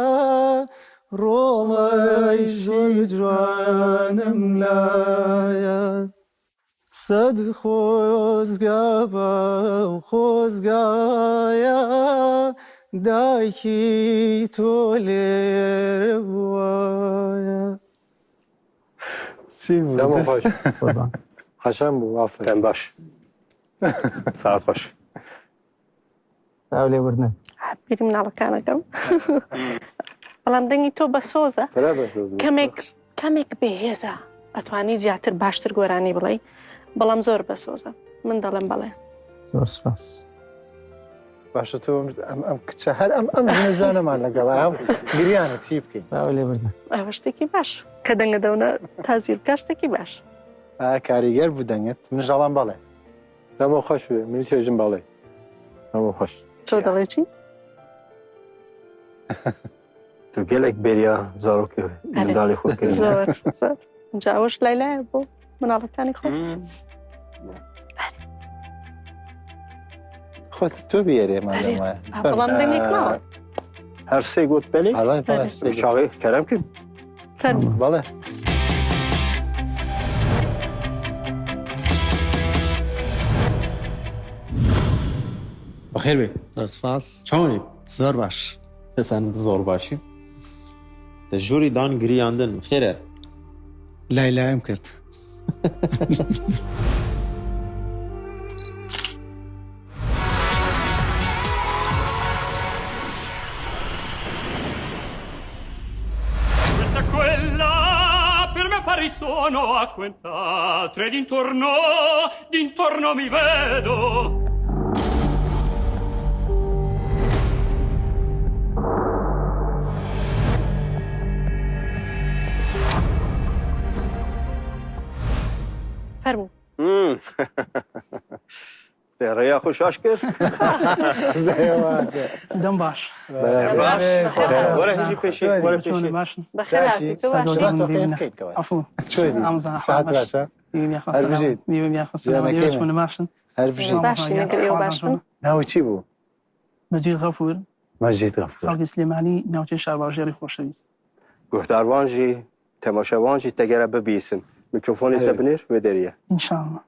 ڕۆڵەی زۆر جوانم لایە سەد خۆزگا بە خۆزگایە دایکی تۆ لێرە بوایە چی بوو دەمە دەست- خۆش قەشەنگ بوو ئافرین دەم باش ساعت باش ئەو لێبوردن بیری مناڵەکانەکەم بەڵام دەنگی تۆ بە سۆزە فرە بەسۆز کەمێک بێهێزە ئەتوانی زیاتر باشتر گۆرانی بڵێ بەڵام زۆر بە سۆزە من دەڵێم بەڵێ زۆر سپاس باشە تۆ ئەم کچە هەر ئەم ژنە جوانەمان لەگەڵا ئەم گریانە چی بکەین ئەو لێبوردن ئەوە شتێکی باش کە دەنگە دەونە تازیر بکە شتێکی باش کاریگەر بوو دەنگت منژەڵام بەڵێ دەمە خۆش بێ من سێژم بەڵێ دەمە خۆش تۆ دەڵێ چی؟ تو gelek beriya zarokê mendalê xwe kirî زۆر زۆر اینجا ئەوەش لایلایە بۆ مناڵەکانی خۆ خۆت تۆ بێرێ مادەمە بەڵام دەنگێک ماوە her sê got belê بەڵێ çaxê kerem kin فەرمو بەڵێ بەخێر بێ زۆر سپاس چۆنی زۆر باش دەسان زۆر باشی دە ژووری دان گریاندن خێرە لایلایم کرد Questa quella per me pari sono a quent'altre d'intorno mi vedo. فەرمو te rêya xwe şaş kir دەم باش were hejî pêşî were pêşî باشن بەخێر هاتی تو باش عفو ساعت باشە هەر بژیت باشن هەر بژیت باشی نەگەر ئێوە باشن ناوی چی بوو مەجید غەفور مەجید غەفور خەڵکی سلێمانی ناوچەی شارباژێری خۆشەویست guhdarwan jî temaşevan jî te gere bibîsin mikrofonê te binêr wê derîye ئینشاءالله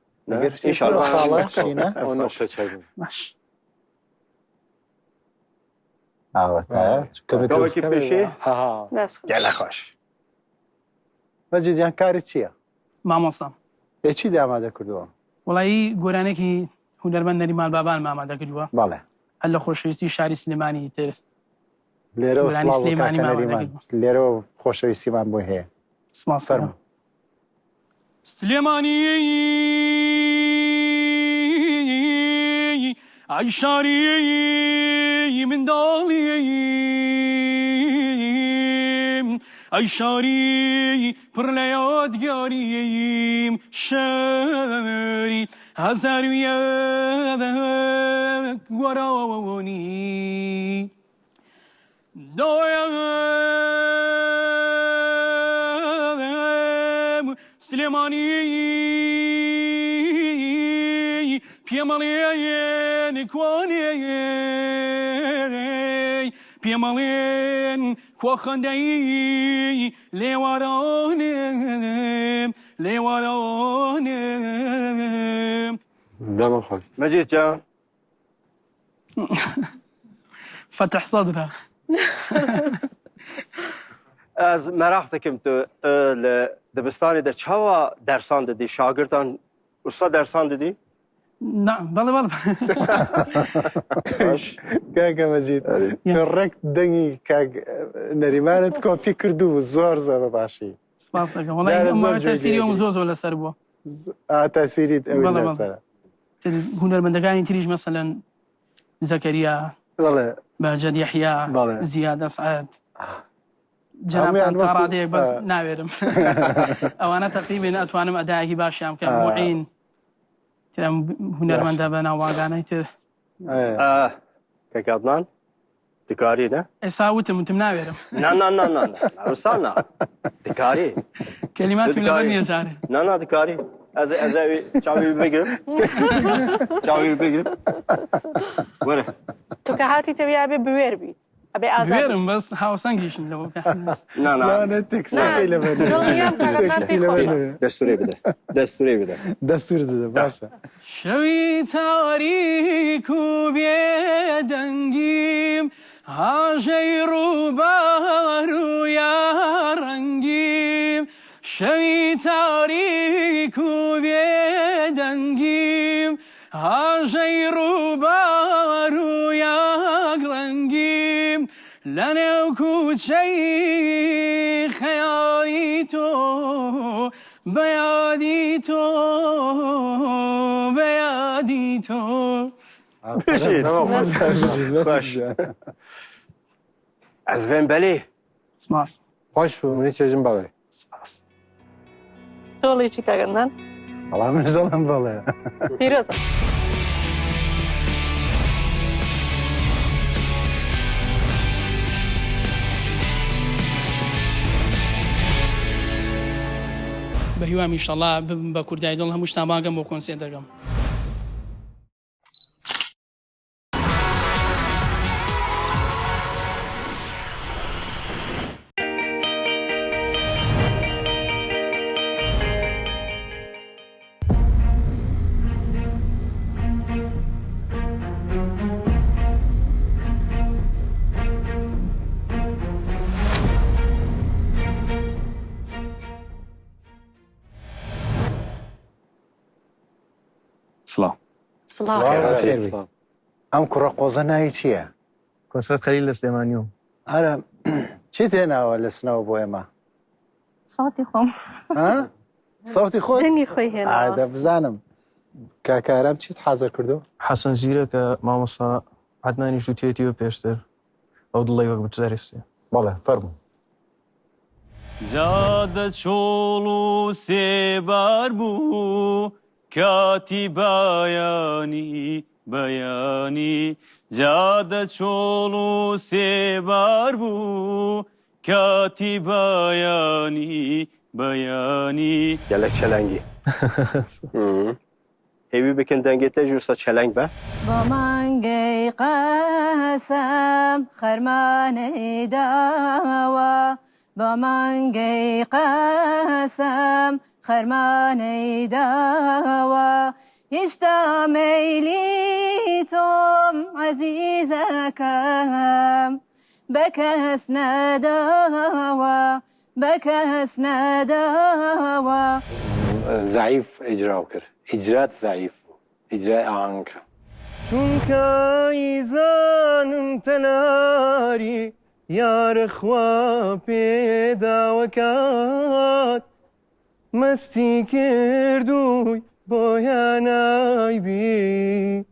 İnşallah. خاڵە شینە ئەوە شەچەک باش gavekî pêşê gelek xweş مەجیدیان کاری چییە مامۆستام چی دامادە کردووە وڵایی گۆرانێکی هونەرمەند نەریمان بابان مامادە کردووە بەڵێ هەر لە خۆشەویستی شاری سلێمانی تر لێرەوە گۆرانی سڵاو سلێمانی کاکەنەریمان لێرەوە خۆشەویستیمان بۆ هەیە سپاس فەرمو سليماني عيشاري من دالي عيشاري پر لياد ياريم شاري هزار وياك وراني سليماني بيمالين كواني بيمالين كوخندي ليواراني دەمە خۆش Mecid can فتح صدره ez merak dikim tu li dibistanê de çawa dersan didî şagirdan usta dersan didî نعم بەڵێ بەڵێ کاکە مەجید ڕێک دەنگی کاک نەریمانت کۆپی کردو زۆر زۆر باشی سپاس دەکەم وڵای تەسیری ئەوم زۆر زۆر لەسەر بووە تاسیریت ئەوی بەڵێ لەسەرە هونەرمەندەکانی تریش مەسەلەن زەکەریا بەڵێ بەجەد یەحیا بەڵێ. زیاد ئەسعەد جەنابتان تا ڕادەیەک بەس ناوێرم ئەوانە تەقریبن ئەتوانم ئەدایەکی باشیان بکەم معین ترم هونەرمەندە بە ناوواگانەی تر کاک عدنان dikarî ne ئێستا وتم ناوێرم na Ruslan na dikarî کەلیماتم لەبەر نییە جارێ na dikarî ez evî çavî bigirim çavî bigirim were تۆ کە هاتی تەویا بێ بوێر بیت ئەبێ ئازاد بوێرم بەس هاوسەنگیشن لەوە na تکسی لەبەر destûrê bide destûrê bide دەستور دەدە باشە شەوی تاریک و بێدەنگیم هاژەی ڕووبار و یاڕەنگیم شەوی تاریک لە نێو کوچەی خەیاڵی تۆ بەیادی تۆ بەیادی تۆ Ez vên belê. سپاس. خۆش بوو منی چێژم بەڵێ. سپاس. تۆڵێکی کاگەندان بەڵام منزەڵم بڵێ پیرۆزە. بە هیوام ئینشەڵا ببم بە کوردایی دڵ هەموو شتان باگەم بۆ کۆنسێر دەگەم. سڵاو ئەم کوڕە قۆزە ناوی چییە؟ کۆسفەت خەلیل لە سلێمانیوم. ئارە چی تێناوە لە سنەوە بۆ ئێمە؟ ساوتی خۆم. ساوتی خۆت؟ دەنگی خۆی هێناوە. ئادە بزانم کاکارام چیت حازر کردو؟ حەسەن زیرەکە مامۆستا عەدنانی ژووتێتیوە پێشتر ئەو دڵی وەک بچارێستی. بەڵێ فەرموو. زادە چۆڵ و سێبار بوو کاتی بایانی بەیانی زادە چۆڵ و سێبار بوو کاتی بایانی بەیانی Gelek çelengî. Hêvî bikin dengê te jî wisa çeleng be. بۆ مانگەی قەسەم خەرمانەی داوە بۆ مانگەی قەسەم خەرمانەی داوە هێشتا مەیلی تۆم عەزیزەکەم بە کەس نەداوە بە کەس نەداوە. زعیف ئیجراو کرد ئیجرات زعیف بوو ئیجرای ئاهەنگەکە. چونکە ئیزانم تەناری یارەخوا پێداوەکات مەستی کردووی بۆیان نایبی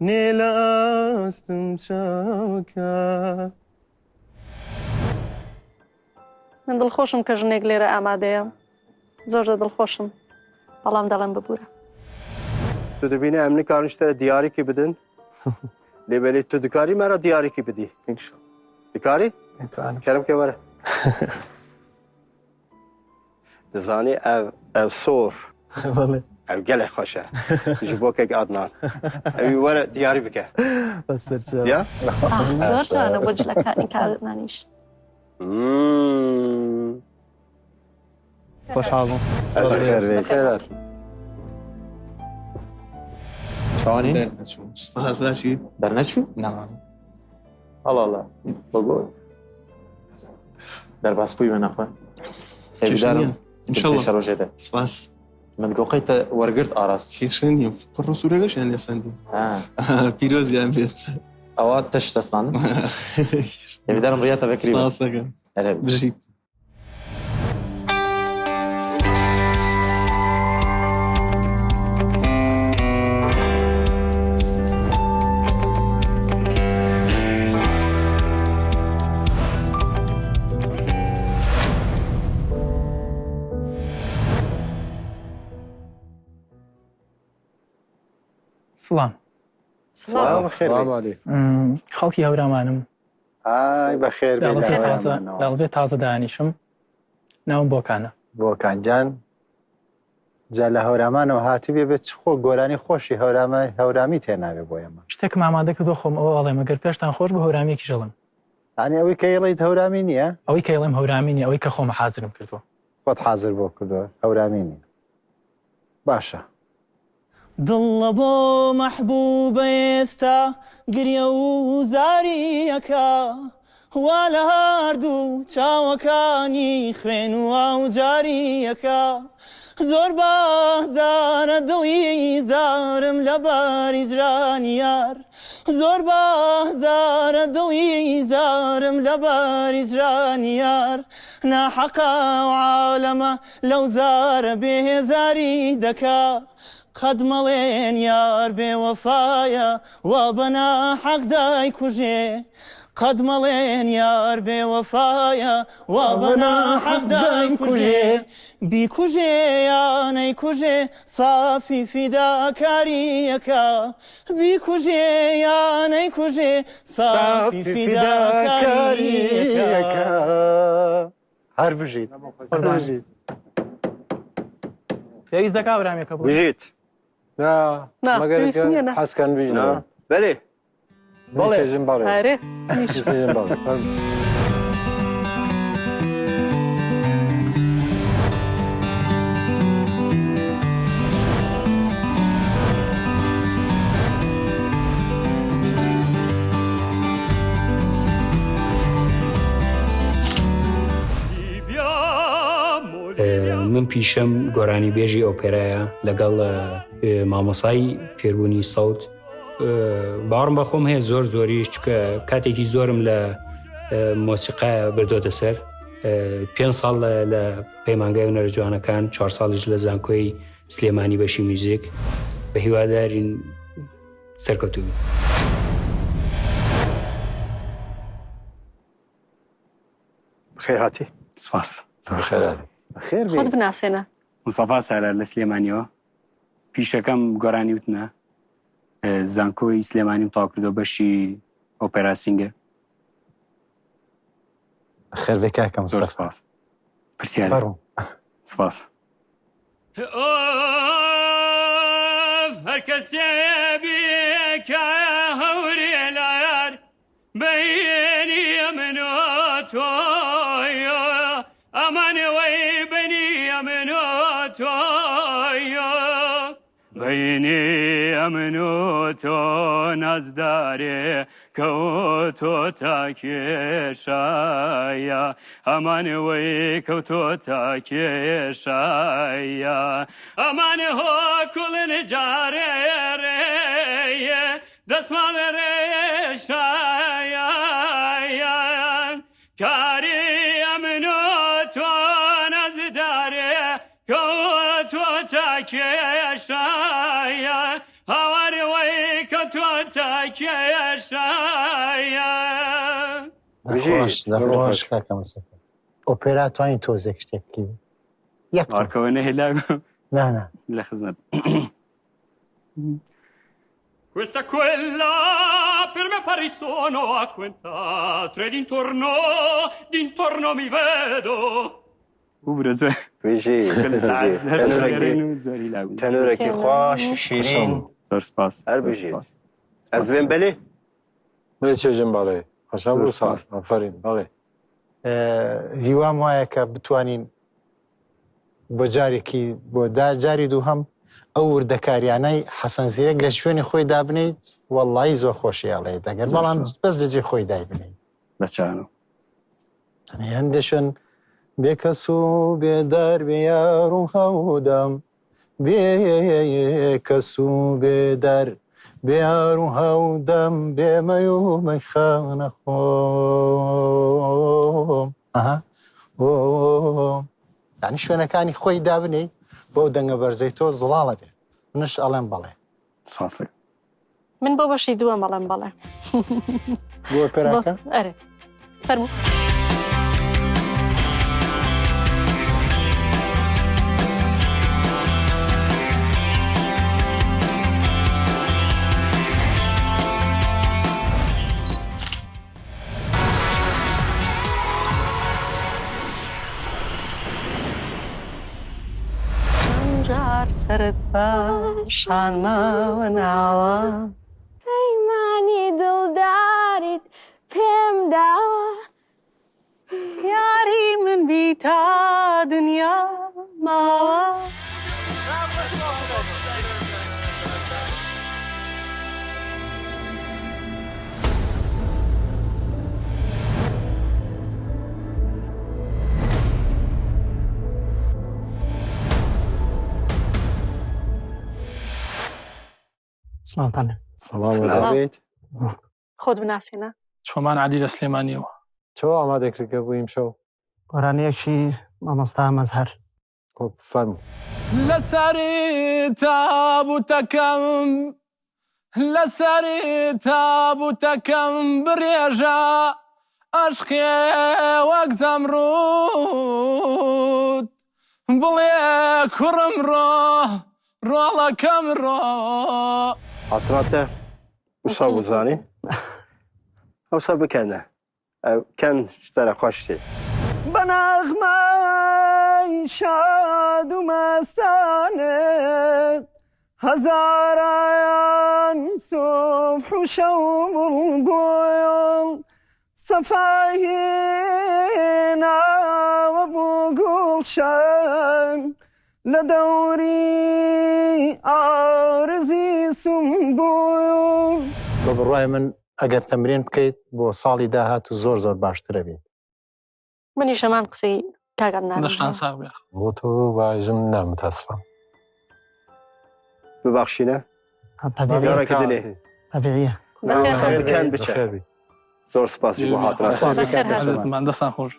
نێ لە ئاستم چاوکات. من دڵخۆشم کە ژنێک لێرە ئامادەیە زۆر دڵخۆشم بەڵام دەڵێم ببوورە. Tu dibînî em nikarin ji te diyarîkî bidin. Lêbelê tu dikarî me re diyarîkî bidî. Dikarî? Kerimke were. Dizanî ev sor. Ev gelek xweş e. Ji bo kek Adnan. Ew were diyarî bike. Ya? زۆر جوانە بۆ جلەکانی کارنانیش. خۆشحاڵم. خێرات. چاوانی؟ سپاس باشید. دەرنەچوو؟ هەڵاڵە بۆ دەرباس بووی بە نەخۆ هێویدارم پێشە ڕۆژێدە. سپاس. من گۆقەیتە وەرگرت ئاراست. کێشە نییە پڕ سوورەکەشیان لێسەندی. پیرۆزیان بێت. ئەوە تەش دەستانم هێویدارم ڕیاتە بەکری. سپاس دەکەم. بژیت. سڵام. خەڵکی هەورامانم بەخێر لاڵبێ تازە دانیشم ناوم بۆکانە. بۆکانجان جا لە هەورامانەوە هاتی بێ بێت خۆ گۆرانی خۆشی هەورامی تێناوێ بۆ ئێمە. شتێکم ئامادە کردو خۆم ئەوە ئەڵێ مەگەر پێشتان خۆش بە هەورامێکی ژەڵم. ئەنی ئەوەی کە ئێڵیت هەورامی نییە؟ ئەوەی کە ئێڵێم هەورامی نیە ئەوەی کە خۆمە حازرم کردووە. خۆت حازر بۆ کردووە هەورامی نیە. باشە. دڵە بۆ مەحبوبە ئێستا گریە و زاریەکە وا لە هەردوو چاوەکانی خوێن و ئاوجاریەکە زۆر بازارە دڵی زارم لە باری جرانی یار زۆر بازارە دڵی زارم لەباری جرانی یار ناحەقا و عالەمە لەو زارە بێهێزاری دەکا قەد مەڵێن یار بێوەفایە وا بەناحەق دایکوژێ قەد مەڵێن یار بێوەفایە وا بەناحەق دایکوژێ بیکوژێ یان نەیکوژێ سافی فیداکاریەکە بیکوژێ یان نەیکوژێ سافی فیداکاریەکە هەر بژیت بژیت پێویست دەکا برامێکە بژیت مەگەر حەسکەن بژنەوە بەێ بەڵێژم باڵێ من پیشەم گۆرانی بێژی ئۆپێرایە لەگەڵ مامۆسای فێربوونی سەوت باوەڕم بەخۆم هەیە زۆر زۆریش چکە کاتێکی زۆرم لە مۆسیقایە بردۆتە سەر 5 ساڵ لە پەیمانگای هونەرە جوانەکان 4 ساڵیش لە زانکۆی سلێمانی بەشی میوزیک بە هیوادارین سەرکەوتوبی. خێر هاتی سپاس خۆت بناسێنە. مستەفا سارە لە سلێمانیەوە پیشەکەم گۆرانی وتنە زانکۆی سلێمانیم تاوا کردو بەشی ئۆپێراسینگە. خێر کاکەم سپاس پرسیارە سپاس. هەر کەسێ بێکە هەورێ لایار بەینی من و تۆیە ئەمانەوەی بنی من و تۆیە بەینی ئەمن و تۆ نازدارێ کەوتۆ تا کێشایە ئەمانەوەی کەوتۆ تا کێشایە ئەمانە هۆ کوڵن جارێ ڕێیە دەستماڵە ڕێشایە کاری ئەمن و تۆ نازدارێ کەوتۆ تا کێشایە هاوارەوەی کە تۆ تا کێشایە. خۆش کاکەم ئۆپێرا توانین تۆزێک شتێک بکەین یەکەوە نەهێلا نانە لە خزمەت. Questa quella per me pari sono a quentate d'intorno mi vedo. وبرزه تەنورێکی خۆش شیرین زۆر سپاس هەر بژیت ئەس بێن بەلێ بڵێ چێژم باڵێ خۆشا بوو ساس ئەفەرین بەڵێ هیوام وایە کە بتوانین بۆ جارێکی بۆ جاری دوو هەم ئەو وردەکاریانەی حەسەن زیرەک لە شوێنی خۆی دابنیت وەڵڵی زۆر خۆشیاڵێ دەگەر بەڵام بەس لەجێ خۆی دایبنیت بەچانە هەندێشن بێکەس و بێدار بێ یاڕوم هەودام بێکەس و بێدار بێ یاڕوم هەودام بێمە و مەیخانە خۆم یعنی شوێنەکانی خۆی دابنێ بۆ دەنگە بەرزەی تۆ زڵاڵە بێ منش ئەڵێم بەڵێ سپاسێک من بۆ بەشی دووە مەڵێم بەڵێ بۆ پێراکە ئەرێ فەرموو. سرت باشان ماوە ناوە پەیمانی دڵداریت پێم داوە یاری من بی تا دنیا ماوە. سلام سلام خۆت بناسیێنە. چۆمان عەلی لە سلێمانیەوە. چۆ ئامادەکردکە بوویم شەو گۆرانیەکی مامۆستا مەزهەر. فەرمو. لەسەری تابوتەکەم لەسەری تابوتەکەم برێژە عەشقێ وەک زەمڕوود بڵێ کوڕم ڕۆڵەکەم هاتناتە وسا بزانی ئەوسا بکەنە ئەو کەن شتەرە خۆشتێ بەناغمای شاد و مەستانت هەزاران سوبح و شەو بڵگۆڵ سەفاهێناوە بۆ گوڵشان لە دەوری ئارزی سمبوڵ. بە بڕوای من ئەگەر تەمرین بکەیت بۆ ساڵی داهات و زۆر زۆر باشترە بێت. منیش هەمان قسەی کاگەم دەشتان ساغ بۆ تۆ باژم نامتاسفم. ببەخشینە جارێکی دنێ طبیعیە. بکەن بچە زۆر سپاسی بۆ هاتنە. من دەستان خۆش.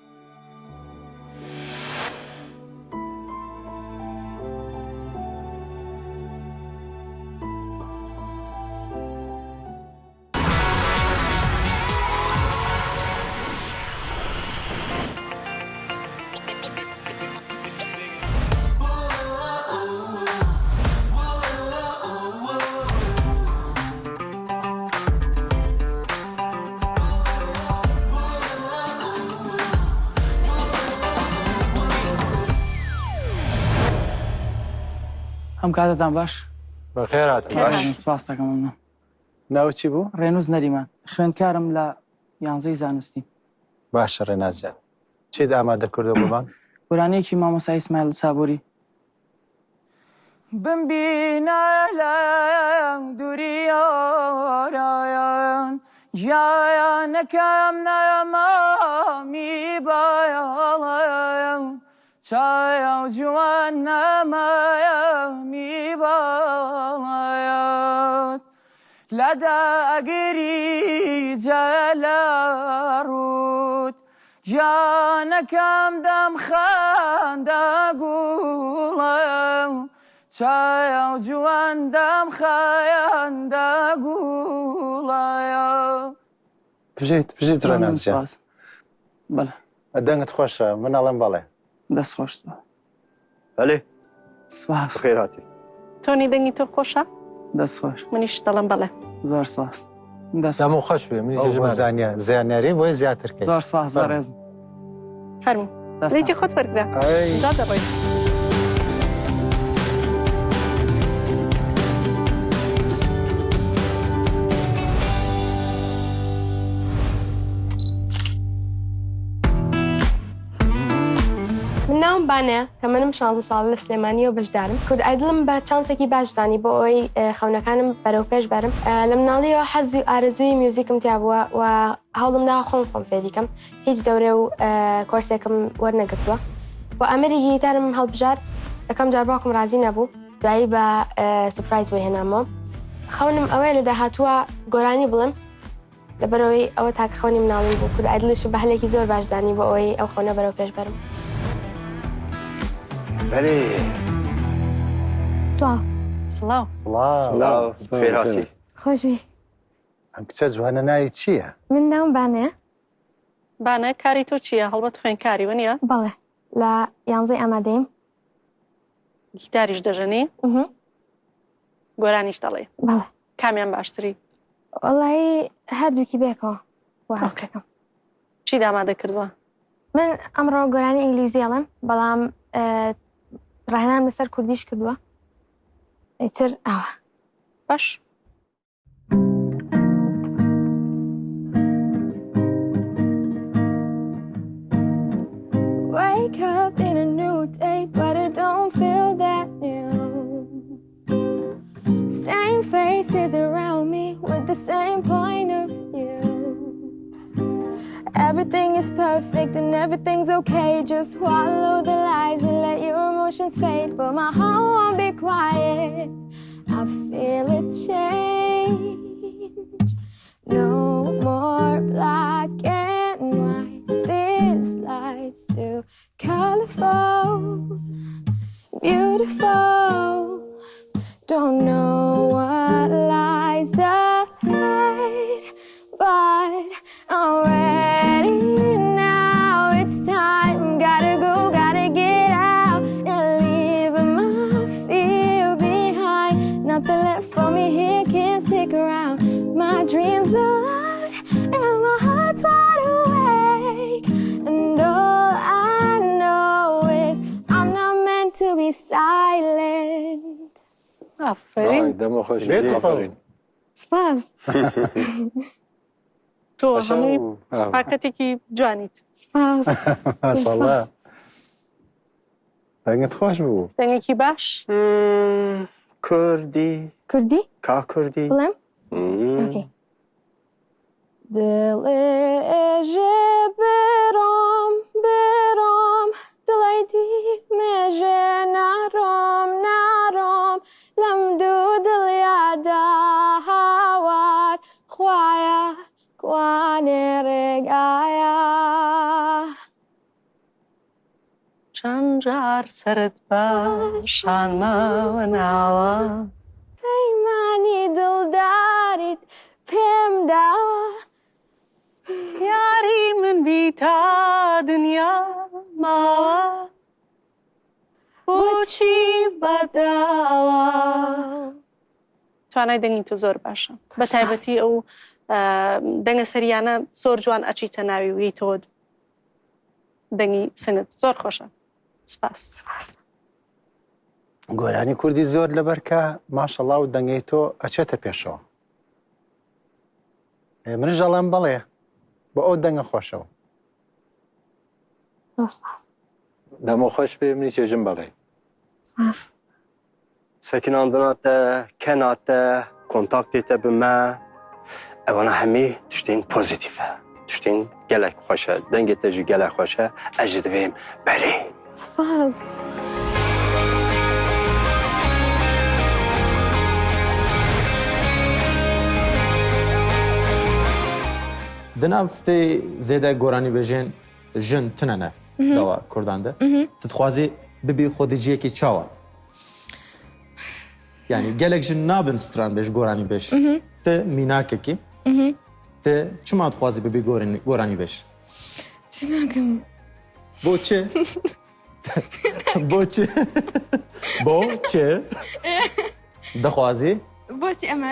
هەم کاتتان باش بەخێر هاتن. سپاس دەکەم. ناوچی بوو؟ ڕێنووز نەریمان خوێندکارم لە 11ی زانستی. باشە ڕێنازیان چێت ئامادە کردو بۆمان؟ گۆرانیەکی مامۆستا ئیسماعیل سابووری. بمبینە لە دووری ئارایان گیایانەکەم نەمامی بایاڵەیە چایا و جوان نەمایەمی باڵایەت لەدا ئەگەری جەلە ڕوود گیانەکەم دەم خەندە گوڵە چایا و جوان دەم خەیەندە گوڵایە. بژیت ڕێنازیان. بەڵێ دەنگت خۆشە من ئەڵێم بەڵێ. دەست خۆش بەڵێ سپاس خێر هاتی. تۆنی دەنگی تۆ خۆشە؟ دەست خۆش. منیش دەڵێم بەڵێ. زۆر سپاس. دەمو خۆش بێ منیش زانیاری بۆی زیاترکەیت. زۆر سپاس زۆر ڕێزم. فەرموو لێکی خۆت وەرگرە جا دەڕۆی. من ناوم بانەیە کە منم 16 ساڵ لە سلێمانیەوە بەشدارم. کورد ئایدڵم بە چانسێکی باشدانی بۆ ئەوەی خەونەکانم بەرەو پێش بەرم. لە مناڵیەوە حەزی و ئارەزووی میوزیکم تیا بووە و هەوڵم دا خۆم فێریکەم. هیچ دەورە و کۆرسێکم وەرنەگرتووە. بۆ ئەمەری گیتارم هەڵبژار یەکەم جار باوکم رازی نەبوو دوایی بە سپرایز بۆی هێنامەوە. خەونم ئەوەیە لە داهاتووە گۆرانی بڵم لەبەرەوەی ئەوە تاکە خەونی مناڵی بوو. کورد ئایدڵش بە هەلێکی زۆر باشدانی بۆ ئەوەی ئەو خەونە بەرەو پێش بەرم. بەێ سڵاو خێر هاتی. خۆشبی. ئەم کچە جوانە ناوی چییە؟ من ناوم بانەیە. بانە کاری تۆ چییە؟ هەڵبەت خوێندکاری وە؟ بەڵێ لە 11 ئامادەیم. گیتاریش دەژەنی؟ گۆرانیش دەڵێ؟ بەڵێ. کامیان باشتری؟ وەڵایی هەردووکی بێکەوە وەهاستەکەم. چی دامادە کردووە؟ من ئەمڕۆ گۆرانی ئینگلیزی ئەڵێم بەڵام ڕاهێنانم لەسەر کوردیش کردووە. ئیتر ئەوە باش. Wake up in a new day, but it don't feel that new. Same faces around me with the same point of view. Everything is perfect and everything's okay. Just swallow the lies and let your emotions fade. But my heart won't be quiet. I feel a change. No more black and white. This life's too colorful, beautiful. Don't know what lies ahead, but I'm ready now. It's time. Gotta go, gotta get out and leave my fear behind. Nothing left for me here, can't stick around. My dreams are loud and my heart's wide awake. And all I know is I'm not meant to be silent. آفرین. دمو خوش بێتفەڵ. سپاس. تۆ هەمووی پاکەتێکی جوانیت. سپاس. ماشەڵڵا. دەنگت خۆش بوو. دەنگێکی باش؟ کوردی. کوردی؟ کا کوردی؟ بڵێم؟ اوکی. دڵێژێ برۆم برۆم دڵی دیمێژێ ناڕۆم ناڕۆم لەم دوو دڵیادا هاوار خوایە کوانێ ڕێگایە چەند جار سرت باشان ماوە ناوە پەیمانی دڵداریت پێم داوە یاری من بی تا دنیا ماوە بۆچی بەداوە توانای دەنگی تو زۆر باشە بە تایبەتی ئەو دەنگە سەریانە زۆر جوان ئەچیتە ناوی وی تۆ دەنگی سنت زۆر خۆشە سپاس گۆرانی کوردی زۆر لەبەرکە ماشەڵڵا و دەنگەی تۆ ئەچێتە پێشەوە منش دەڵێم بەڵێ بۆ ئەو دەنگە خۆشەوە دەمو خۆش بێ منی چێژم بەڵێ سەکناندناتە کەناتە کۆنتاکتێتە بمە ئەوانە هەمی تشتین پۆزیتیڤە تشتین gelek xweş e dengê te jî gelek xweş e ez ji divêm belê سپاس Di nav tê zêde goranî bêjên jin tune ne dawa Kurdan de tu dixwazî bibî xwediciyekî çawa yanî gelek jin nabin stranbêj goranî bêj ti mînakekî te çima dixwazî bibî goranî bêj تناقم Boçi Boçi Boçi دixwazî بۆچی ئەمە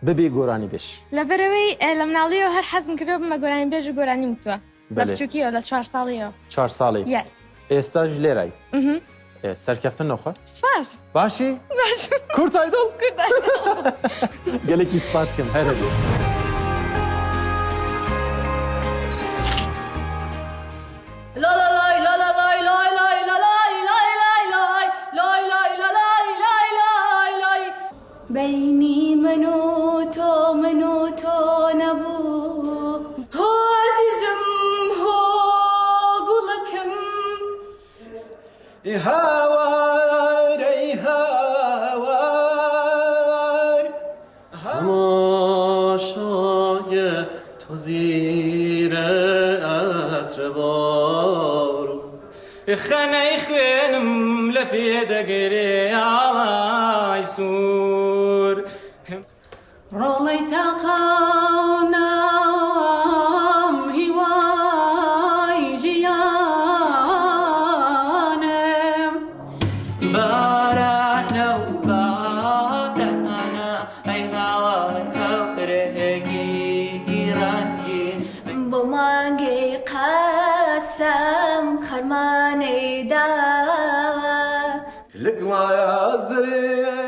bibî goranî bêj لەبەرەوەی لە مناڵیەوە هەر حەزم کردەوە بمە گۆرانی بێژ و گۆرانی وتووە لە بەلێ. بچووکیەوە لە 4 ساڵیەوە 4 ساڵی یەس ئێستا ji lêrayî serkeftin noxwe سپاس başî Kurtaydın gelekî spas kim her hedî لا لا لا لا لا لا لا لا لا لا لا لا بيني منو تو نبو هو عزيزم هو قولكم هاوار ey هاوار تماشای تو زیر عطر بارون خنه خوێنم لە پێدەگەرێ ئاوای سوور ڕۆڵەی تاقاونام هیوای ژیانم بارانە و بارانە ئەی هاوار هەورێگی ڕەنگین بۆ مانگەی قەسەم خەرمانەی داوە لەگمایە زرێ